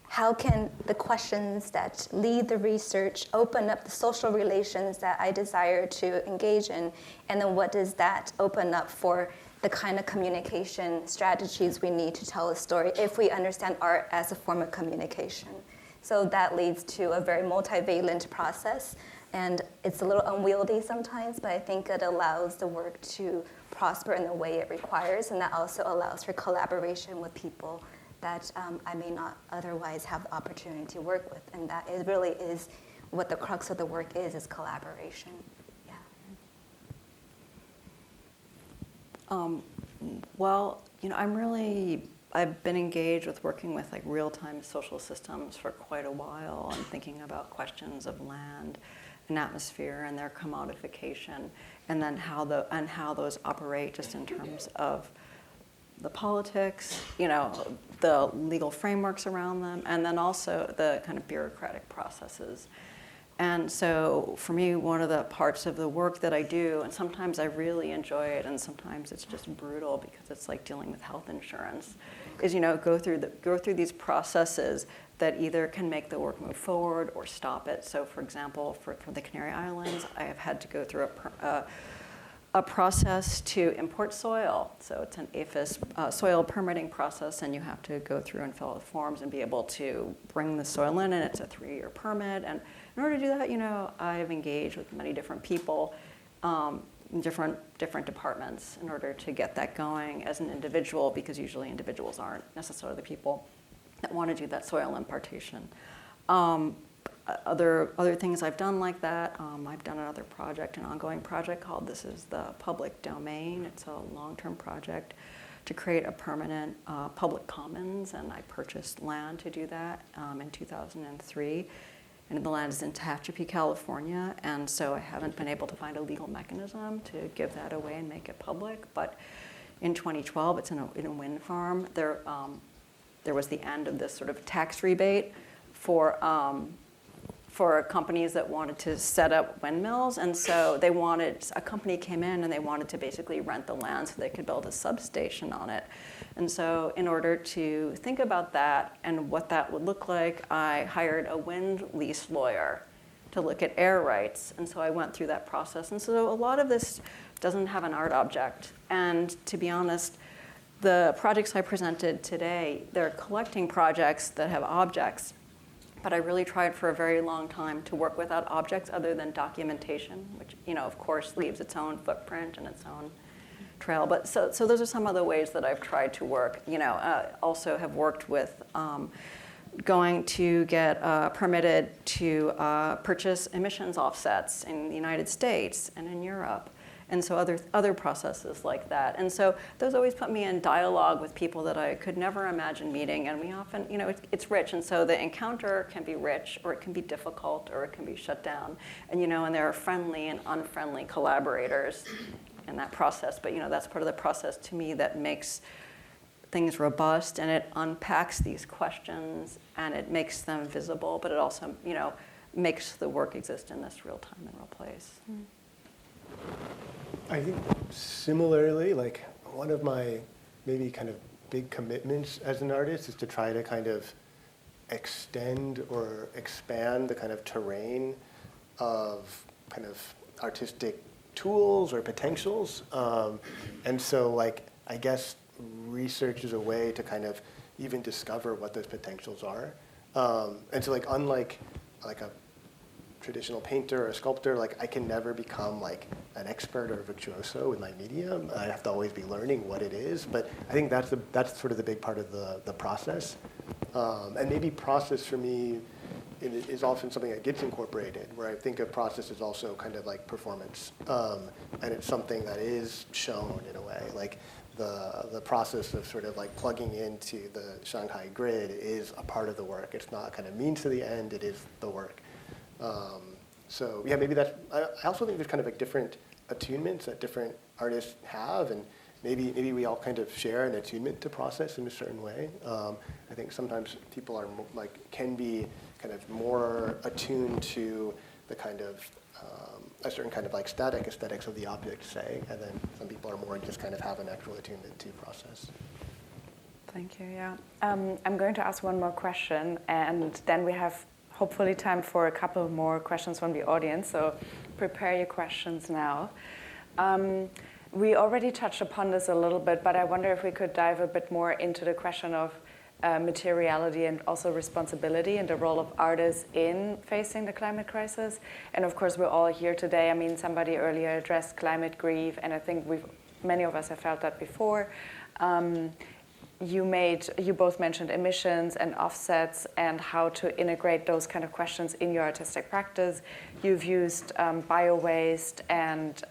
how can the questions that lead the research open up the social relations that I desire to engage in, and then what does that open up for the kind of communication strategies we need to tell a story if we understand art as a form of communication. So that leads to a very multivalent process, and it's a little unwieldy sometimes, but I think it allows the work to prosper in the way it requires, and that also allows for collaboration with people that I may not otherwise have the opportunity to work with, and that really is what the crux of the work is collaboration. Yeah. Well, I've been engaged with working with like real-time social systems for quite a while and thinking about questions of land and atmosphere and their commodification, and then how those operate just in terms of the politics, the legal frameworks around them, and then also the kind of bureaucratic processes. And so for me, one of the parts of the work that I do, and sometimes I really enjoy it, and sometimes it's just brutal because it's like dealing with health insurance, is go through these processes that either can make the work move forward or stop it. So for example, for the Canary Islands, I have had to go through a process to import soil. So it's an APHIS soil permitting process, and you have to go through and fill out the forms and be able to bring the soil in, and it's a 3-year permit. And in order to do that, I've engaged with many different people in different departments in order to get that going as an individual, because usually individuals aren't necessarily the people that want to do that soil impartation. Other things I've done like that, I've done another project, an ongoing project called This is the Public Domain. It's a long-term project to create a permanent public commons, and I purchased land to do that in 2003. And the land is in Tehachapi, California, and so I haven't been able to find a legal mechanism to give that away and make it public. But in 2012, it's in a wind farm. There was the end of this sort of tax rebate for companies that wanted to set up windmills. And so a company came in and they wanted to basically rent the land so they could build a substation on it. And so in order to think about that and what that would look like, I hired a wind lease lawyer to look at air rights. And so I went through that process. And so a lot of this doesn't have an art object. And to be honest, the projects I presented today, they're collecting projects that have objects. But I really tried for a very long time to work without objects other than documentation, which, of course, leaves its own footprint and its own trail. But so those are some of the ways that I've tried to work. Also have worked with going to get permitted to purchase emissions offsets in the United States and in Europe. And so other processes like that. And so those always put me in dialogue with people that I could never imagine meeting. And we often, it's rich. And so the encounter can be rich, or it can be difficult, or it can be shut down. And, and there are friendly and unfriendly collaborators in that process. But, that's part of the process to me that makes things robust, and it unpacks these questions, and it makes them visible. But it also, makes the work exist in this real time and real place. I think similarly, like one of my maybe kind of big commitments as an artist is to try to kind of extend or expand the kind of terrain of kind of artistic tools or potentials. And so I guess research is a way to kind of even discover what those potentials are. And so unlike a traditional painter or a sculptor, I can never become an expert or a virtuoso in my medium. I have to always be learning what it is. But I think that's sort of the big part of the process. And maybe process for me is often something that gets incorporated, where I think of process as also kind of like performance. And it's something that is shown in a way. The process of sort of plugging into the Shanghai grid is a part of the work. It's not kind of means to the end, it is the work. So yeah, maybe that's, I also think there's kind of different attunements that different artists have, and maybe we all kind of share an attunement to process in a certain way. I think sometimes people are can be kind of more attuned to the kind of, a certain kind of static aesthetics of the object, say, and then some people are more just kind of have a natural attunement to process. Thank you, yeah. I'm going to ask one more question, and then we have hopefully time for a couple more questions from the audience, so prepare your questions now. We already touched upon this a little bit, but I wonder if we could dive a bit more into the question of materiality and also responsibility and the role of artists in facing the climate crisis. And of course, we're all here today. I mean, somebody earlier addressed climate grief, and I think many of us have felt that before. You both mentioned emissions and offsets and how to integrate those kind of questions in your artistic practice. You've used bio-waste, and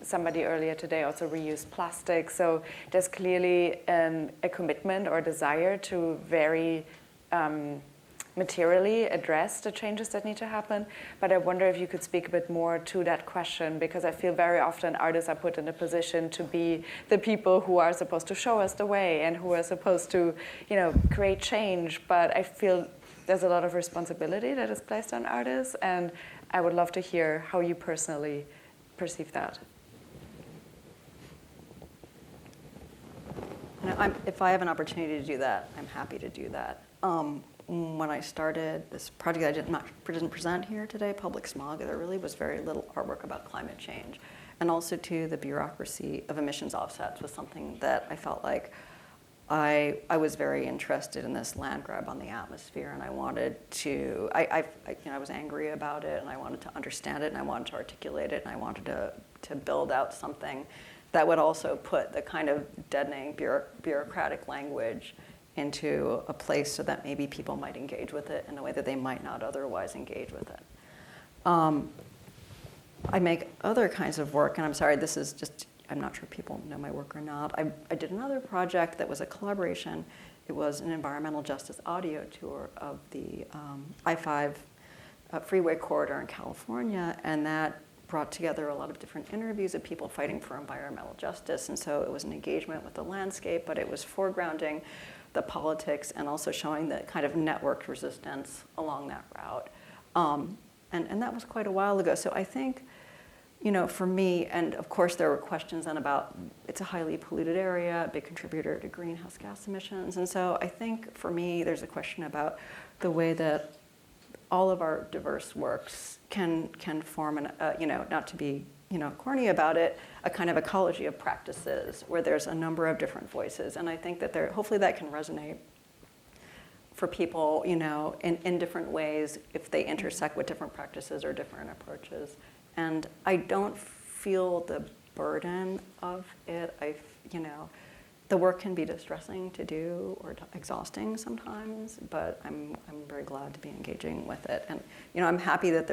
somebody earlier today also reused plastic. So there's clearly a commitment or desire to very materially address the changes that need to happen. But I wonder if you could speak a bit more to that question, because I feel very often artists are put in a position to be the people who are supposed to show us the way and who are supposed to, create change. But I feel there's a lot of responsibility that is placed on artists, and I would love to hear how you personally perceive that. If I have an opportunity to do that, I'm happy to do that. When I started this project, I didn't present here today, Public Smog, there really was very little artwork about climate change. and also to the bureaucracy of emissions offsets was something that I felt like I was very interested in this land grab on the atmosphere, and I wanted to, I was angry about it, and I wanted to understand it, and I wanted to articulate it, and I wanted to build out something that would also put the kind of deadening bureaucratic language into a place so that maybe people might engage with it in a way that they might not otherwise engage with it. I make other kinds of work, and I'm sorry, this is just, I'm not sure if people know my work or not. I did another project that was a collaboration. It was an environmental justice audio tour of the I-5 freeway corridor in California, and that brought together a lot of different interviews of people fighting for environmental justice. And so it was an engagement with the landscape, but it was foregrounding the politics and also showing the kind of networked resistance along that route. And that was quite a while ago. So I think, for me, and of course there were questions then about, it's a highly polluted area, a big contributor to greenhouse gas emissions. And so I think for me, there's a question about the way that all of our diverse works can form, not to be corny about it, a kind of ecology of practices where there's a number of different voices. And I think that hopefully that can resonate for people, in different ways if they intersect with different practices or different approaches. And I don't feel the burden of it. The work can be distressing to do or exhausting sometimes, but I'm very glad to be engaging with it. And I'm happy that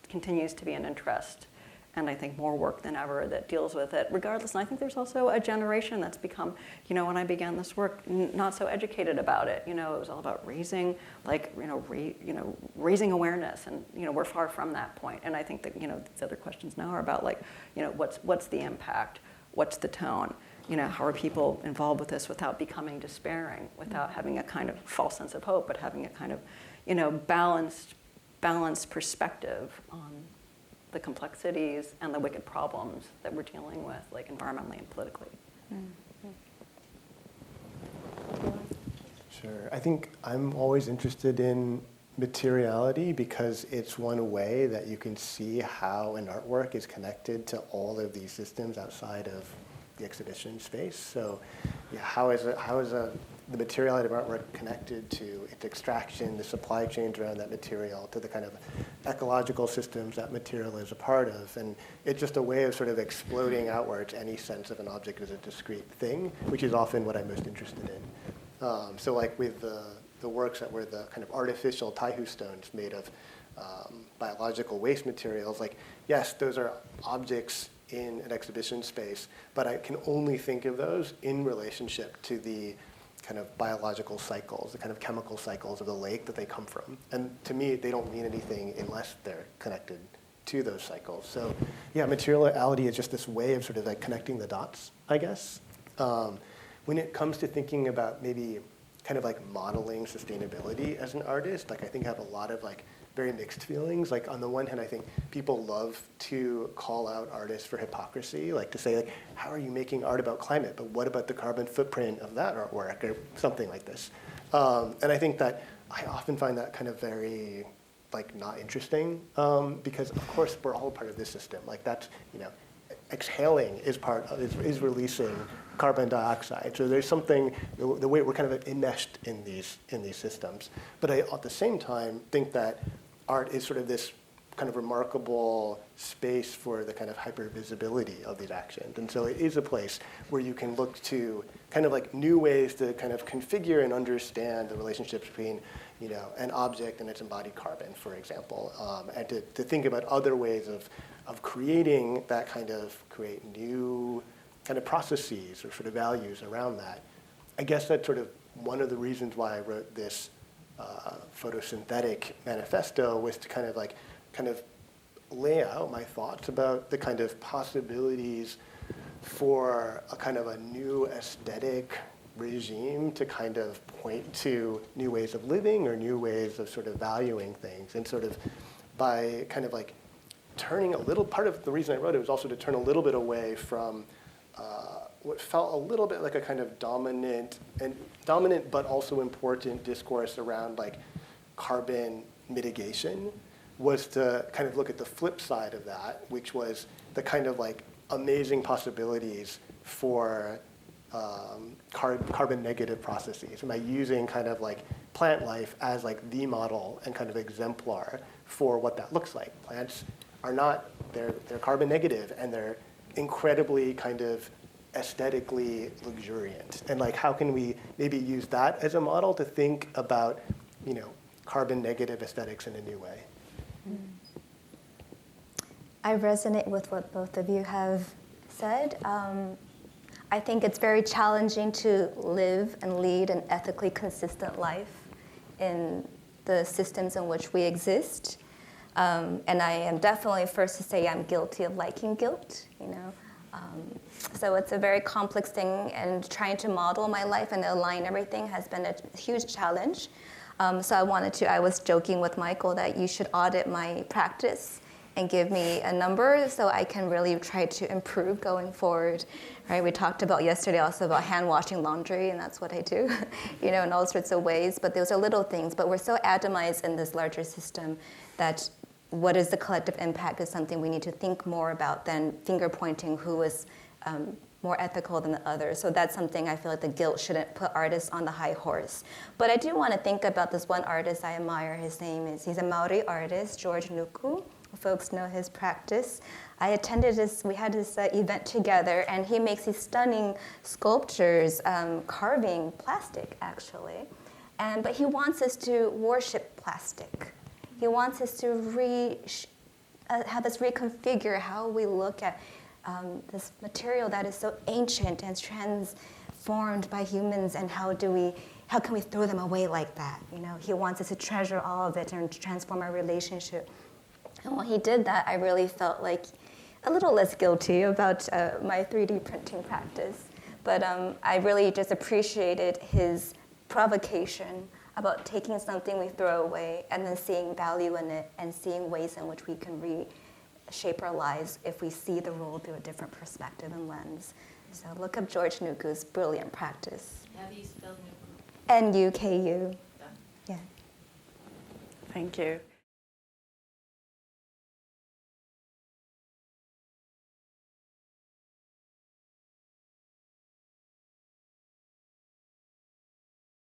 continues to be an interest, and I think more work than ever that deals with it regardless. And I think there's also a generation that's become, when I began this work, not so educated about it. It was all about raising awareness, and we're far from that point. And I think that these other questions now are about what's the impact, what's the tone, how are people involved with this without becoming despairing, without having a kind of false sense of hope, but having a kind of balanced perspective on the complexities and the wicked problems that we're dealing with, environmentally and politically. Sure. I think I'm always interested in materiality because it's one way that you can see how an artwork is connected to all of these systems outside of the exhibition space. So how is the materiality of artwork connected to its extraction, the supply chains around that material, to the kind of ecological systems that material is a part of? And it's just a way of sort of exploding outwards any sense of an object as a discrete thing, which is often what I'm most interested in. So with the works that were the kind of artificial taihu stones made of biological waste materials, yes, those are objects in an exhibition space, but I can only think of those in relationship to the kind of biological cycles, the kind of chemical cycles of the lake that they come from. And to me, they don't mean anything unless they're connected to those cycles. So materiality is just this way of sort of connecting the dots, I guess. When it comes to thinking about maybe kind of modeling sustainability as an artist, I think I have a lot of very mixed feelings. On the one hand, I think people love to call out artists for hypocrisy, to say, how are you making art about climate, but what about the carbon footprint of that artwork, or something like this. And I think that I often find that kind of very, not interesting, because of course we're all part of this system. That's, exhaling is releasing carbon dioxide. So there's something, the way we're kind of enmeshed in these systems. But I, at the same time, think that art is sort of this kind of remarkable space for the kind of hypervisibility of these actions. And so it is a place where you can look to kind of new ways to kind of configure and understand the relationships between, an object and its embodied carbon, for example, and to think about other ways of creating that create new kind of processes or sort of values around that. I guess that's sort of one of the reasons why I wrote this photosynthetic manifesto, was to kind of lay out my thoughts about the kind of possibilities for a kind of a new aesthetic regime to kind of point to new ways of living or new ways of sort of valuing things. And sort of by kind of turning a little, part of the reason I wrote it was also to turn a little bit away from what felt a little bit like a kind of dominant but also important discourse around carbon mitigation, was to kind of look at the flip side of that, which was the kind of like amazing possibilities for carbon negative processes. And by using kind of like plant life as like the model and kind of exemplar for what that looks like. Plants are not, they're carbon negative, and they're incredibly kind of aesthetically luxuriant. And like, how can we maybe use that as a model to think about, you know, carbon negative aesthetics in a new way? I resonate with what both of you have said. I think it's very challenging to live and lead an ethically consistent life in the systems in which we exist. And I am definitely first to say I'm guilty of liking guilt, you know. So it's a very complex thing, and trying to model my life and align everything has been a huge challenge. So I was joking with Michael that you should audit my practice and give me a number so I can really try to improve going forward. Right? We talked about yesterday also about hand washing laundry, and that's what I do, you know, in all sorts of ways. But those are little things. But we're so atomized in this larger system that what is the collective impact is something we need to think more about than finger pointing who is more ethical than the others. So that's something I feel like the guilt shouldn't put artists on the high horse. But I do want to think about this one artist I admire. He's a Maori artist, George Nuku. Folks know his practice. I attended we had this event together, and he makes these stunning sculptures, carving plastic, actually. But he wants us to worship plastic. He wants us to have us reconfigure how we look at this material that is so ancient and transformed by humans, and how can we throw them away like that? You know, he wants us to treasure all of it and transform our relationship. And when he did that, I really felt like a little less guilty about my 3D printing practice. But I really just appreciated his provocation about taking something we throw away and then seeing value in it and seeing ways in which we can reshape our lives if we see the world through a different perspective and lens. So look up George Nuku's brilliant practice. How do you spell Nuku? N-U-K-U. Yeah. Yeah. Thank you.